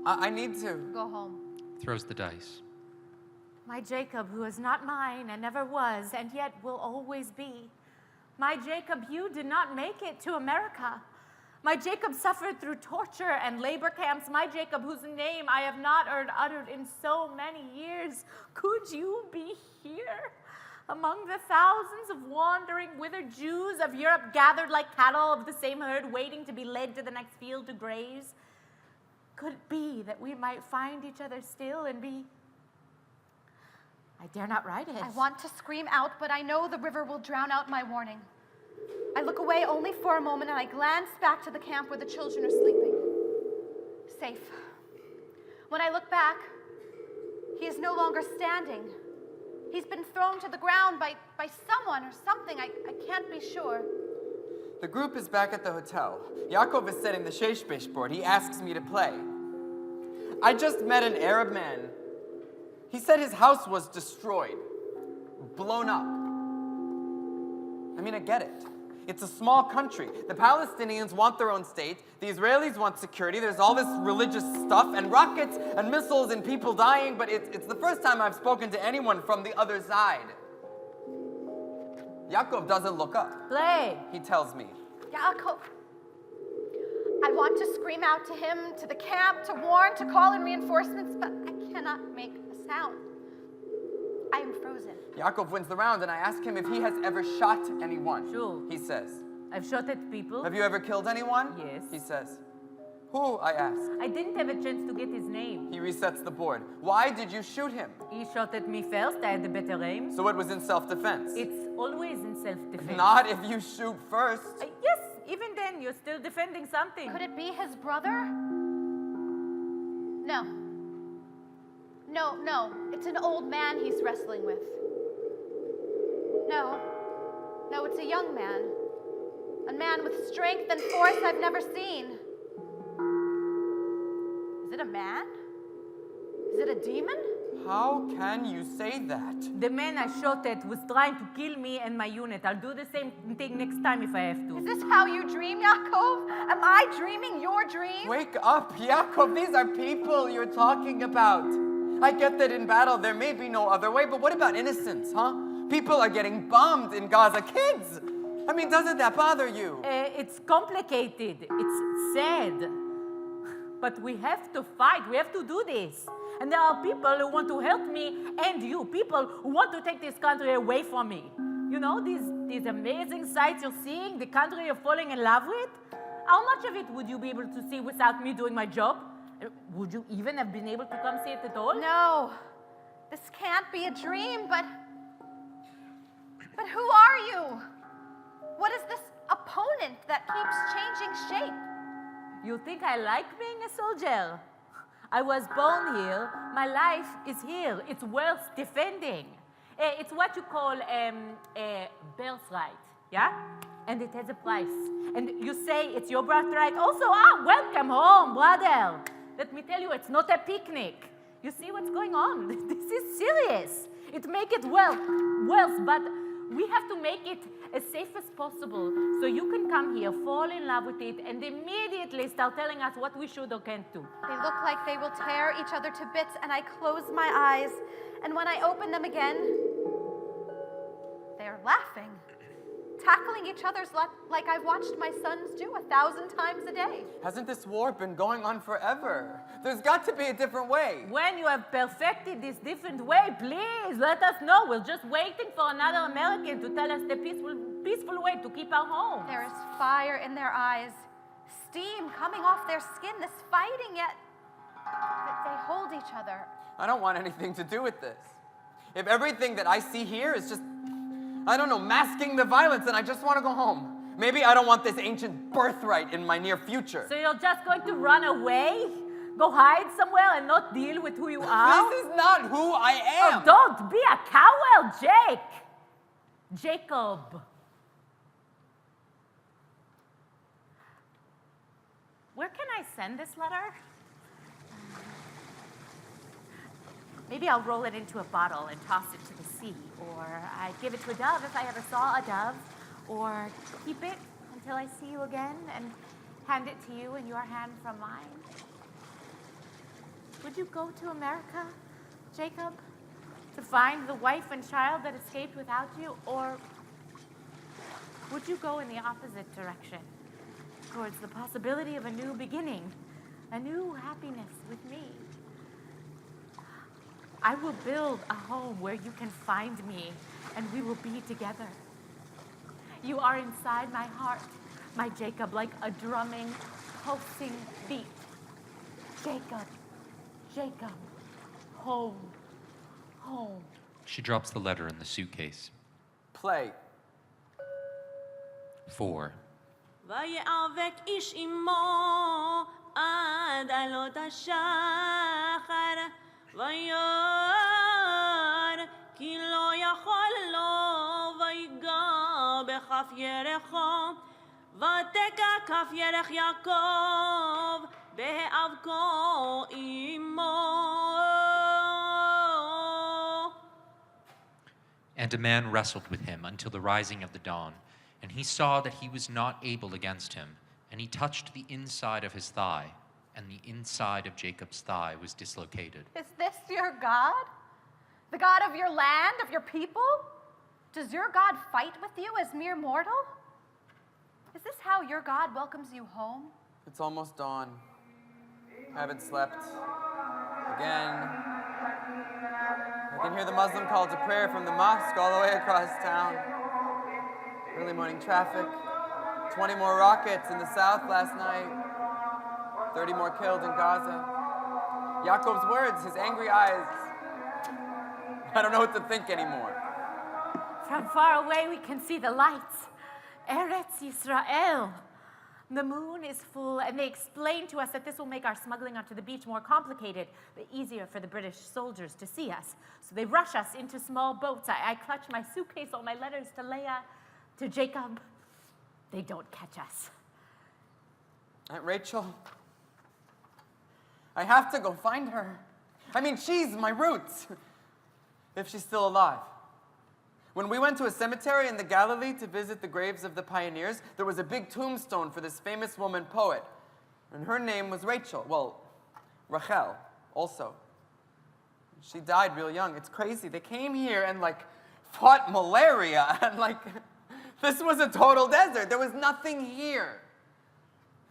I need to. Go home. Throws the dice. My Jacob, who is not mine and never was, and yet will always be. My Jacob, you did not make it to America. My Jacob suffered through torture and labor camps. My Jacob, whose name I have not heard uttered in so many years. Could you be here? Among the thousands of wandering, withered Jews of Europe gathered like cattle of the same herd, waiting to be led to the next field to graze? Could it be that we might find each other still and be... I dare not write it. I want to scream out, but I know the river will drown out my warning. I look away only for a moment, and I glance back to the camp where the children are sleeping. Safe. When I look back, he is no longer standing. He's been thrown to the ground by someone or something. I can't be sure. The group is back at the hotel. Yaakov is setting the sheshbesh board. He asks me to play. I just met an Arab man. He said his house was destroyed, blown up. I mean, I get it. It's a small country. The Palestinians want their own state. The Israelis want security. There's all this religious stuff and rockets and missiles and people dying, but it's the first time I've spoken to anyone from the other side. Yaakov doesn't look up. Play. He tells me. Yaakov. I want to scream out to him, to the camp, to warn, to call in reinforcements, but I cannot make a sound. I am frozen. Yaakov wins the round, and I ask him if he has ever shot anyone. Shul. He says. I've shot at people. Have you ever killed anyone? Yes. He says. Who? I ask. I didn't have a chance to get his name. He resets the board. Why did you shoot him? He shot at me first. I had the better aim. So it was in self-defense. It's always in self-defense. Not if you shoot first. Yes, even then, you're still defending something. Could it be his brother? No. No. It's an old man he's wrestling with. No, it's a young man. A man with strength and force I've never seen. Is it a man? Is it a demon? How can you say that? The man I shot at was trying to kill me and my unit. I'll do the same thing next time if I have to. Is this how you dream, Yaakov? Am I dreaming your dream? Wake up, Yaakov. These are people you're talking about. I get that in battle there may be no other way, but what about innocence, huh? People are getting bombed in Gaza. Kids! I mean, doesn't that bother you? It's complicated. It's sad. But we have to fight. We have to do this. And there are people who want to help me and you. People who want to take this country away from me. You know, these amazing sights you're seeing, the country you're falling in love with? How much of it would you be able to see without me doing my job? Would you even have been able to come see it at all? No. This can't be a dream, but who are you? What is this opponent that keeps changing shape? You think I like being a soldier? I was born here. My life is here. It's worth defending. It's what you call a birthright, yeah? And it has a price. And you say it's your birthright also. Welcome home, brother. Let me tell you, it's not a picnic. You see what's going on? This is serious. It makes it worse, but we have to make it as safe as possible so you can come here, fall in love with it, and immediately start telling us what we should or can't do. They look like they will tear each other to bits, and I close my eyes, and when I open them again, they are laughing, tackling each other's like I've watched my sons do 1,000 times a day. Hasn't this war been going on forever? There's got to be a different way. When you have perfected this different way, please let us know. We're just waiting for another American to tell us the peaceful way to keep our home. There is fire in their eyes, steam coming off their skin, this fighting, yet they hold each other. I don't want anything to do with this. If everything that I see here is just, I don't know, masking the violence, and I just want to go home. Maybe I don't want this ancient birthright in my near future. So you're just going to run away? Go hide somewhere and not deal with who you are? This is not who I am. Oh, don't be a coward, Jacob. Where can I send this letter? Maybe I'll roll it into a bottle and toss it to the sea, or I'd give it to a dove if I ever saw a dove, or keep it until I see you again and hand it to you in your hand from mine. Would you go to America, Jacob, to find the wife and child that escaped without you, or would you go in the opposite direction, towards the possibility of a new beginning, a new happiness with me? I will build a home where you can find me and we will be together. You are inside my heart, my Jacob, like a drumming, pulsing beat. Jacob, Jacob, home, home. She drops the letter in the suitcase. Play. 4. ויאבק איש עמו עד עלות השחר וירא כי לא יכול לו ויגע בכף ירחו ותקע כף ירך יעקב בהיאבקו עמו. And a man wrestled with him until the rising of the dawn. And he saw that he was not able against him. And he touched the inside of his thigh. And the inside of Jacob's thigh was dislocated. Is this your God? The God of your land, of your people? Does your God fight with you as mere mortal? Is this how your God welcomes you home? It's almost dawn. I haven't slept. Again. I can hear the Muslim call to prayer from the mosque all the way across town. Early morning traffic. 20 more rockets in the south last night. 30 more killed in Gaza. Yaakov's words, his angry eyes. I don't know what to think anymore. From far away we can see the lights. Eretz Yisrael. The moon is full, and they explain to us that this will make our smuggling onto the beach more complicated, but easier for the British soldiers to see us. So they rush us into small boats. I clutch my suitcase, all my letters to Leah, to Jacob. They don't catch us. Aunt Rachel, I have to go find her. I mean, she's my roots, if she's still alive. When we went to a cemetery in the Galilee to visit the graves of the pioneers, there was a big tombstone for this famous woman poet. And her name was Rachel. Well, Rachel, also. She died real young. It's crazy. They came here and, fought malaria. And, this was a total desert. There was nothing here.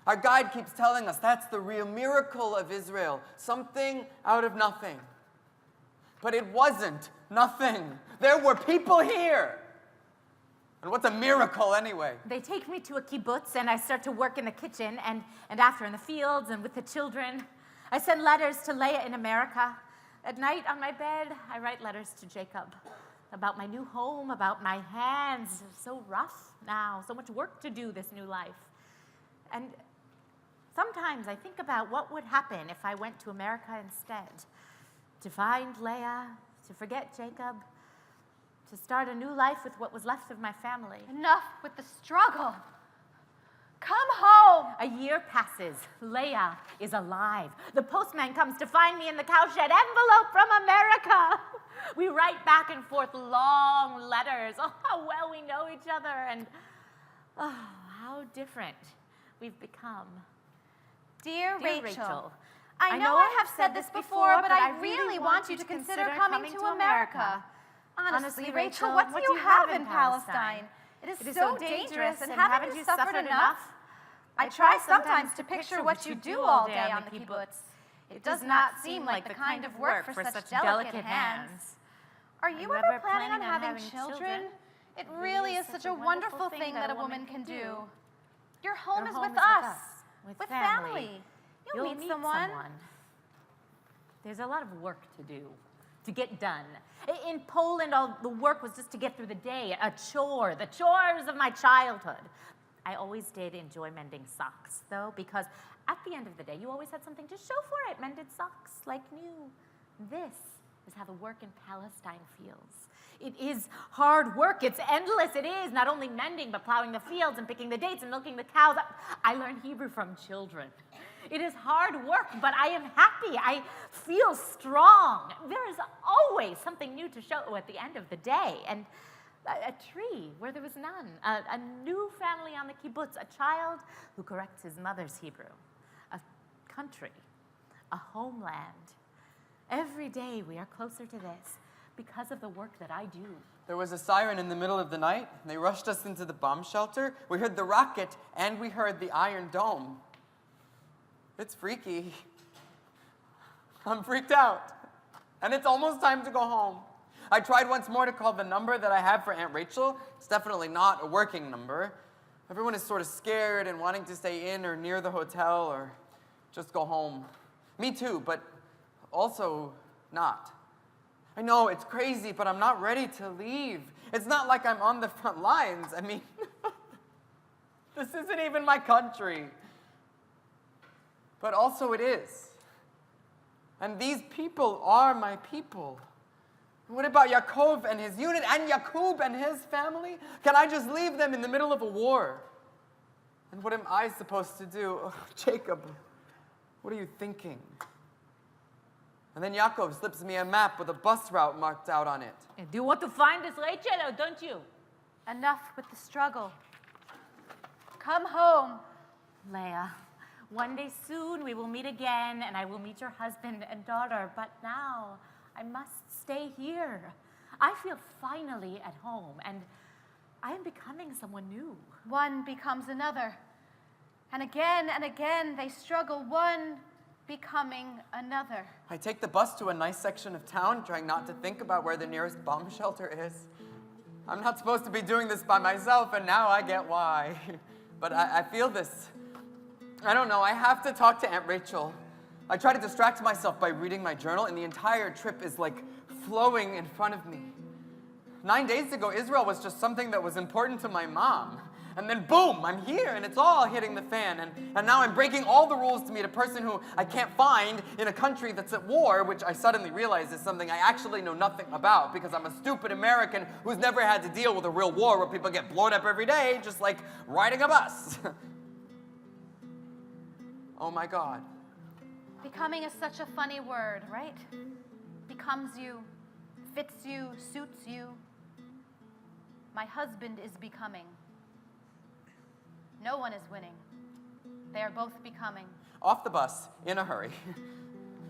Our guide keeps telling us that's the real miracle of Israel. Something out of nothing. But it wasn't nothing. There were people here. And what's a miracle anyway? They take me to a kibbutz, and I start to work in the kitchen, and after in the fields and with the children. I send letters to Leah in America. At night on my bed, I write letters to Jacob about my new home, about my hands. So rough now, so much work to do this new life. And sometimes I think about what would happen if I went to America instead. To find Leah, to forget Jacob, to start a new life with what was left of my family. Enough with the struggle. Come home. A year passes. Leah is alive. The postman comes to find me in the cowshed. Envelope from America. We write back and forth long letters. Oh, how well we know each other, and oh, how different we've become. Dear Rachel, I know I have said this before, but I really want you to consider coming to America. Honestly, Rachel, what do you have in Palestine? It is so dangerous, and haven't you suffered enough? I try sometimes to picture what you do all day on the kibbutz. It does not seem like the kind of work for such delicate hands. Are you ever planning on having children? It really is such a wonderful thing that a woman can do. Your home is with us, with family. You'll meet someone. There's a lot of work to do, to get done. In Poland, all the work was just to get through the day, a chore, the chores of my childhood. I always did enjoy mending socks, though, because at the end of the day, you always had something to show for it. Mended socks, like new. This is how the work in Palestine feels. It is hard work. It's endless. It is not only mending, but plowing the fields and picking the dates and milking the cows. I learned Hebrew from children. It is hard work, but I am happy. I feel strong. There is always something new to show at the end of the day. And a tree where there was none. A new family on the kibbutz. A child who corrects his mother's Hebrew. A country. A homeland. Every day we are closer to this because of the work that I do. There was a siren in the middle of the night. They rushed us into the bomb shelter. We heard the rocket, and we heard the Iron Dome. It's freaky. I'm freaked out. And it's almost time to go home. I tried once more to call the number that I have for Aunt Rachel. It's definitely not a working number. Everyone is sort of scared and wanting to stay in or near the hotel or just go home. Me too, but also not. I know, it's crazy, but I'm not ready to leave. It's not like I'm on the front lines. I mean, this isn't even my country. But also it is. And these people are my people. What about Yaakov and his unit and Yakub and his family? Can I just leave them in the middle of a war? And what am I supposed to do? Oh, Jacob, what are you thinking? And then Yaakov slips me a map with a bus route marked out on it. Do you want to find us, Rachel, or don't you? Enough with the struggle. Come home. Leah, one day soon we will meet again, and I will meet your husband and daughter. But now I must stay here. I feel finally at home, and I am becoming someone new. One becomes another. And again, they struggle, one becoming another. I take the bus to a nice section of town, trying not to think about where the nearest bomb shelter is. I'm not supposed to be doing this by myself, and now I get why. But I feel this. I don't know, I have to talk to Aunt Rachel. I try to distract myself by reading my journal, and the entire trip is like flowing in front of me. 9 days ago, Israel was just something that was important to my mom. And then boom, I'm here, and it's all hitting the fan. And now I'm breaking all the rules to meet a person who I can't find in a country that's at war, which I suddenly realize is something I actually know nothing about because I'm a stupid American who's never had to deal with a real war where people get blown up every day, just like riding a bus. Oh my God. Becoming is such a funny word, right? Becomes you, fits you, suits you. My husband is becoming. No one is winning. They are both becoming. Off the bus, in a hurry.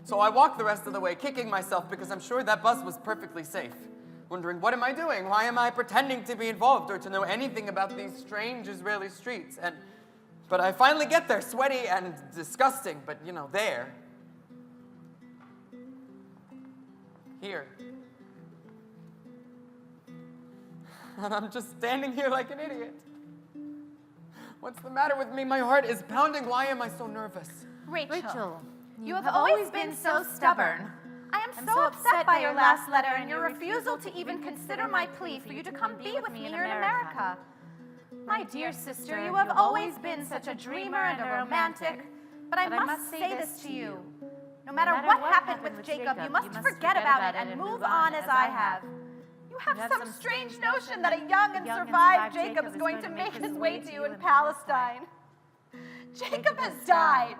So I walk the rest of the way, kicking myself because I'm sure that bus was perfectly safe. Wondering, what am I doing? Why am I pretending to be involved or to know anything about these strange Israeli streets? But I finally get there, sweaty and disgusting, but there. Here. And I'm just standing here like an idiot. What's the matter with me? My heart is pounding. Why am I so nervous? Rachel, you have always been so stubborn. I am so upset by your last letter and your refusal to even consider my plea for you to come be with me here in America. My dear sister, you have always been such a dreamer and a romantic, but I must say this to you. No matter what happened with Jacob, you must forget about it and move on as I have. You have some strange notion that a young and survived Jacob is going to make his way to you in Palestine. Jacob has died.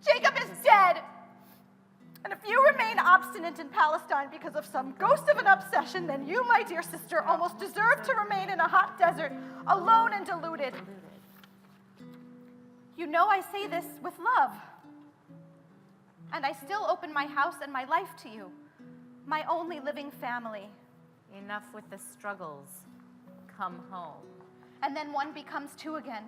Jacob is dead. And if you remain obstinate in Palestine because of some ghost of an obsession, then you, my dear sister, almost deserve to remain in a hot desert, alone and deluded. You know I say this with love. And I still open my house and my life to you, my only living family. Enough with the struggles. Come home. And then one becomes two again.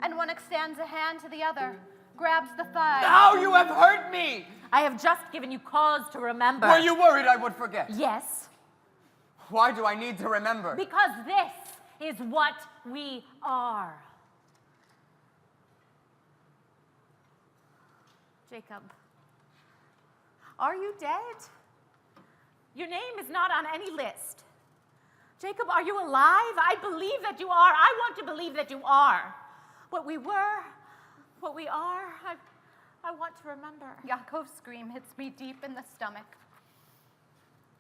And one extends a hand to the other, grabs the thigh. Now you have hurt me! I have just given you cause to remember. Were you worried I would forget? Yes. Why do I need to remember? Because this is what we are. Jacob, are you dead? Your name is not on any list. Jacob, are you alive? I believe that you are. I want to believe that you are. What we were, what we are, I want to remember. Yaakov's scream hits me deep in the stomach.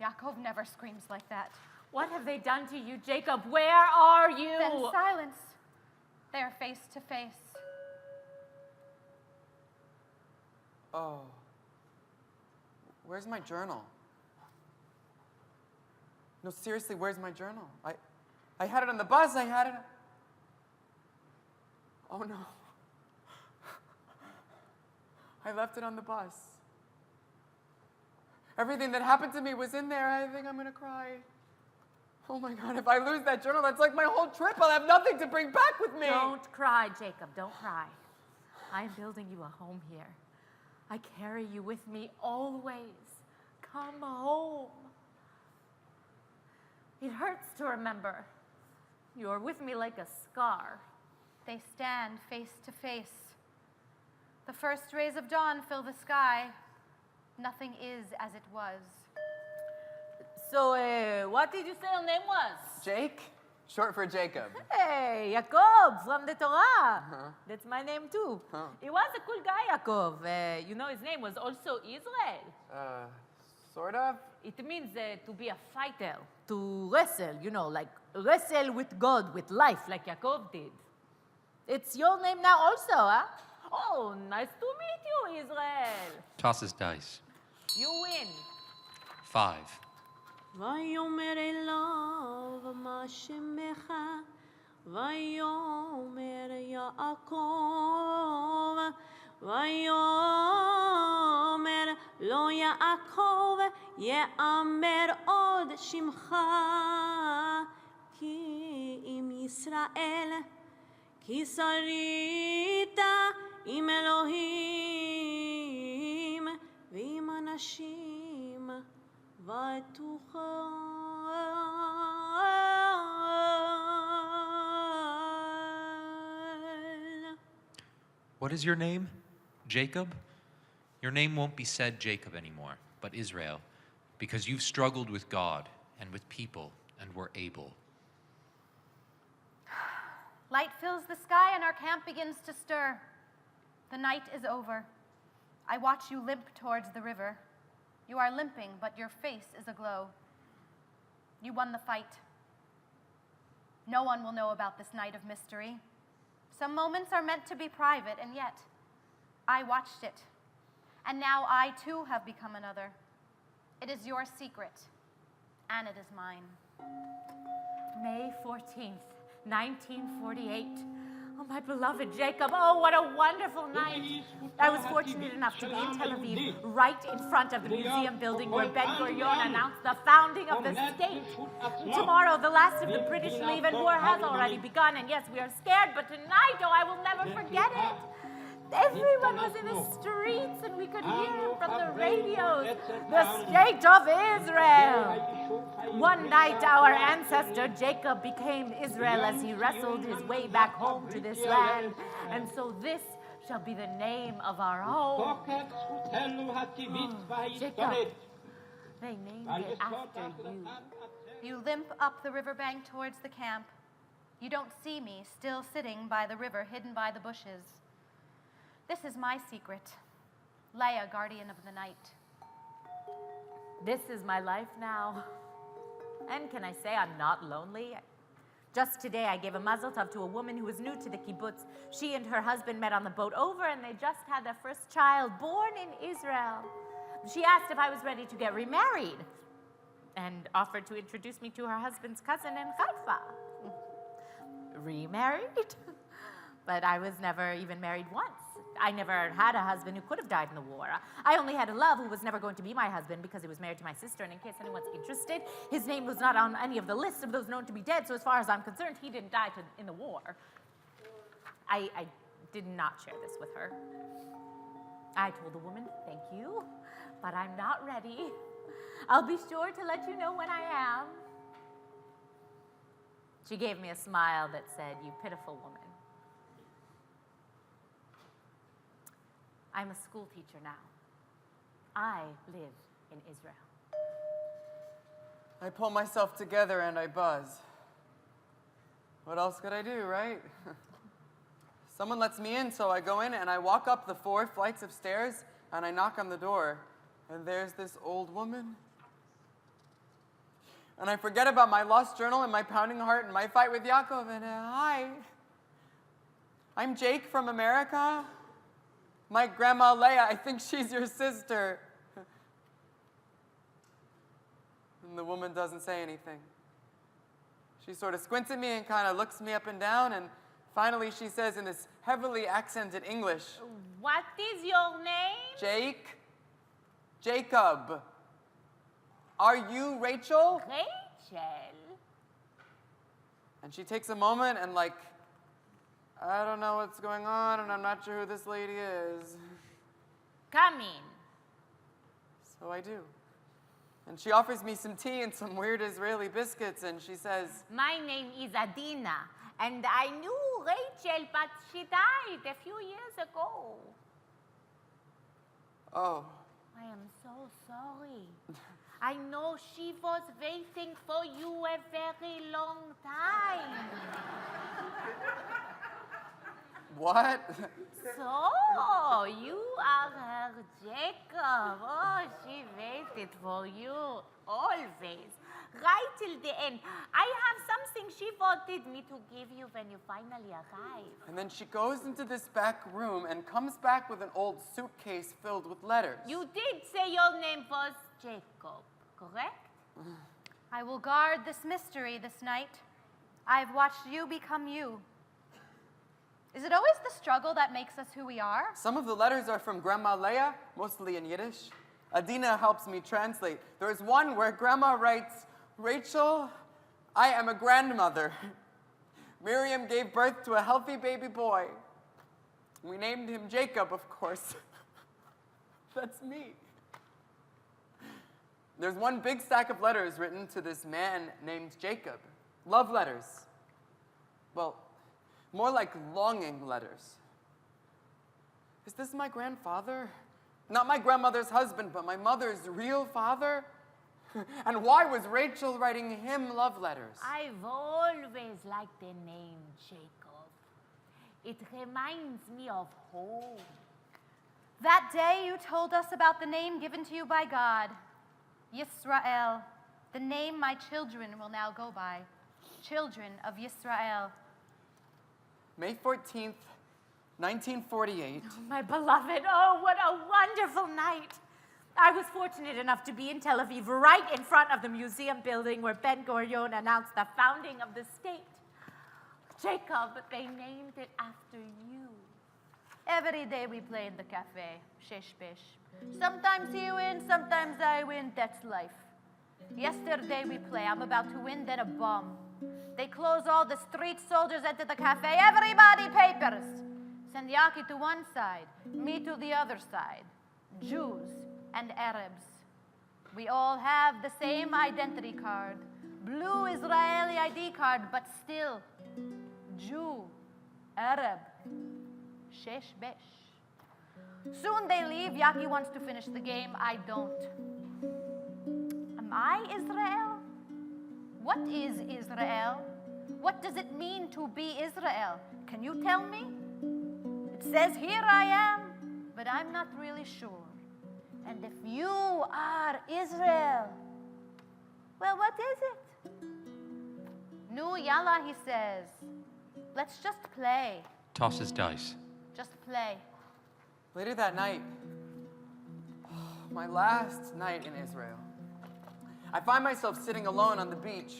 Yaakov never screams like that. What have they done to you, Jacob? Where are you? Then silence. They are face to face. Oh. Where's my journal? No, seriously, where's my journal? I had it on the bus. I had it. Oh no. I left it on the bus. Everything that happened to me was in there. I think I'm gonna cry. Oh my God, if I lose that journal, that's like my whole trip. I'll have nothing to bring back with me. Don't cry, Jacob, don't cry. I'm building you a home here. I carry you with me always. Come home. It hurts to remember. You're with me like a scar. They stand face to face. The first rays of dawn fill the sky. Nothing is as it was. So, what did you say your name was? Jake? Short for Jacob. Hey, Yaakov from the Torah. That's my name too. He was a cool guy, Yaakov. You know, his name was also Israel. Sort of. It means to be a fighter, to wrestle, you know, like wrestle with God, with life, like Yaakov did. It's your name now also, huh? Oh, nice to meet you, Israel. Tosses dice. You win. 5. ויאמר אליו מה שמך ויאמר יעקב ויאמר לו יעקב יאמר עוד שמך כי אם ישראל כי שרית עם אלוהים ועם אנשים What is your name? Jacob? Your name won't be said Jacob anymore, but Israel, because you've struggled with God and with people and were able. Light fills the sky and our camp begins to stir. The night is over. I watch you limp towards the river. You are limping, but your face is aglow. You won the fight. No one will know about this night of mystery. Some moments are meant to be private, and yet I watched it. And now I too have become another. It is your secret, and it is mine. May 14th, 1948. Oh, my beloved Jacob. Oh, what a wonderful night. I was fortunate enough to be in Tel Aviv, right in front of the museum building where Ben-Gurion announced the founding of the state. Tomorrow, the last of the British leave and war has already begun. And yes, we are scared, but tonight, oh, I will never forget it. Everyone was in the streets, and we could hear from the radios, the state of Israel. One night, our ancestor Jacob became Israel as he wrestled his way back home to this land. And so this shall be the name of our home. Jacob, they named it after you. You limp up the riverbank towards the camp. You don't see me, still sitting by the river, hidden by the bushes. This is my secret. Leah, guardian of the night. This is my life now. And can I say I'm not lonely? Just today, I gave a mazel tov to a woman who was new to the kibbutz. She and her husband met on the boat over, and they just had their first child born in Israel. She asked if I was ready to get remarried and offered to introduce me to her husband's cousin in Haifa. Remarried? But I was never even married once. I never had a husband who could have died in the war. I only had a love who was never going to be my husband because he was married to my sister, and in case anyone's interested, his name was not on any of the lists of those known to be dead, so as far as I'm concerned, he didn't die in the war. I did not share this with her. I told the woman, thank you, but I'm not ready. I'll be sure to let you know when I am. She gave me a smile that said, you pitiful woman. I'm a school teacher now. I live in Israel. I pull myself together and I buzz. What else could I do, right? Someone lets me in, so I go in and I walk up the 4 flights of stairs and I knock on the door. And there's this old woman. And I forget about my lost journal and my pounding heart and my fight with Yaakov. And hi, I'm Jake from America. My grandma Leah, I think she's your sister. And the woman doesn't say anything. She sort of squints at me and kind of looks me up and down, and finally she says in this heavily accented English, What is your name? Jacob. Are you Rachel? Rachel. And she takes a moment and I don't know what's going on and I'm not sure who this lady is. Come in. So I do. And she offers me some tea and some weird Israeli biscuits, and she says, My name is Adina, and I knew Rachel, but she died a few years ago. Oh. I am so sorry. I know she was waiting for you a very long time. What? So, you are her Jacob. Oh, she waited for you always. Right till the end. I have something she wanted me to give you when you finally arrive. And then she goes into this back room and comes back with an old suitcase filled with letters. You did say your name was Jacob, correct? I will guard this mystery this night. I've watched you become you. Is it always the struggle that makes us who we are? Some of the letters are from Grandma Leah, mostly in Yiddish. Adina helps me translate. There is one where Grandma writes, Rachel, I am a grandmother. Miriam gave birth to a healthy baby boy. We named him Jacob, of course. That's me. There's one big stack of letters written to this man named Jacob. Love letters. Well, more like longing letters. Is this my grandfather? Not my grandmother's husband, but my mother's real father? And why was Rachel writing him love letters? I've always liked the name Jacob. It reminds me of home. That day you told us about the name given to you by God, Yisrael, the name my children will now go by, children of Yisrael. May 14th, 1948. Oh, my beloved, oh, what a wonderful night. I was fortunate enough to be in Tel Aviv, right in front of the museum building where Ben Gurion announced the founding of the state. Jacob, they named it after you. Every day we play in the cafe, shesh besh. Sometimes you win, sometimes I win, that's life. Yesterday we play, I'm about to win, then a bomb. They close all the street soldiers into the cafe. Everybody papers. Send Yaki to one side, me to the other side. Jews and Arabs. We all have the same identity card. Blue Israeli ID card, but still Jew, Arab, shesh besh. Soon they leave. Yaki wants to finish the game. I don't. Am I Israel? What is Israel? What does it mean to be Israel? Can you tell me? It says here I am, but I'm not really sure. And if you are Israel, well, what is it? Nu yalla, he says. Let's just play. Tosses dice. Just play. Later that night, my last night in Israel, I find myself sitting alone on the beach.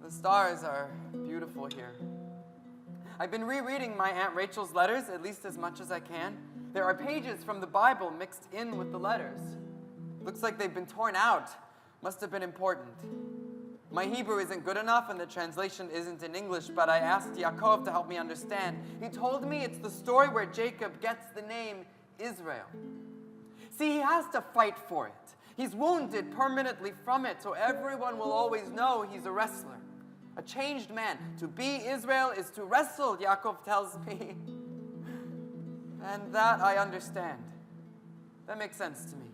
The stars are beautiful here. I've been rereading my Aunt Rachel's letters, at least as much as I can. There are pages from the Bible mixed in with the letters. Looks like they've been torn out. Must have been important. My Hebrew isn't good enough and the translation isn't in English, but I asked Yaakov to help me understand. He told me it's the story where Jacob gets the name Israel. See, he has to fight for it. He's wounded permanently from it, so everyone will always know he's a wrestler, a changed man. To be Israel is to wrestle, Yaakov tells me. And that I understand. That makes sense to me.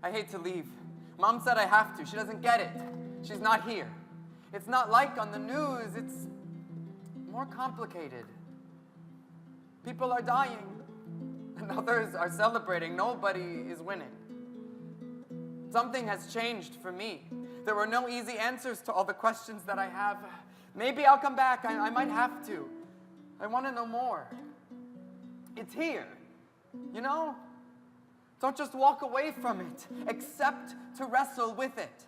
I hate to leave. Mom said I have to. She doesn't get it. She's not here. It's not like on the news. It's more complicated. People are dying, and others are celebrating. Nobody is winning. Something has changed for me. There were no easy answers to all the questions that I have. Maybe I'll come back. I might have to. I want to know more. It's here. You know? Don't just walk away from it. Accept to wrestle with it.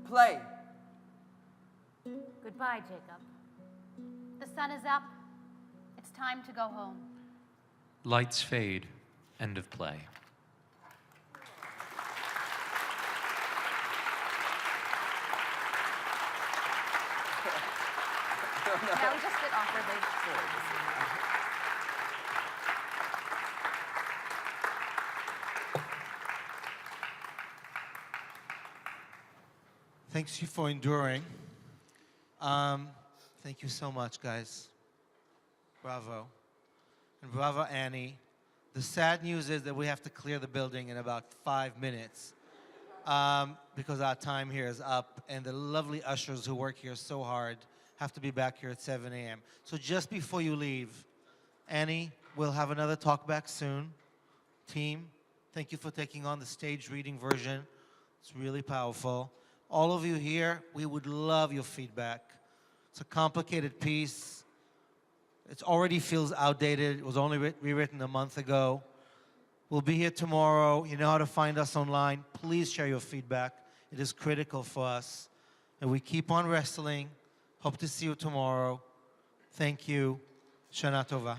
Play. Goodbye, Jacob. The sun is up. It's time to go home. Lights fade. End of play. Now we just sit awkwardly. Thanks you for enduring. Thank you so much, guys. Bravo. And bravo, Annie. The sad news is that we have to clear the building in about 5 minutes because our time here is up, and the lovely ushers who work here so hard have to be back here at 7 a.m. So just before you leave, Annie, we'll have another talk back soon. Team, thank you for taking on the stage reading version. It's really powerful. All of you here, we would love your feedback. It's a complicated piece. It already feels outdated. It was only rewritten a month ago. We'll be here tomorrow. You know how to find us online. Please share your feedback. It is critical for us. And we keep on wrestling. Hope to see you tomorrow. Thank you. Shana Tova.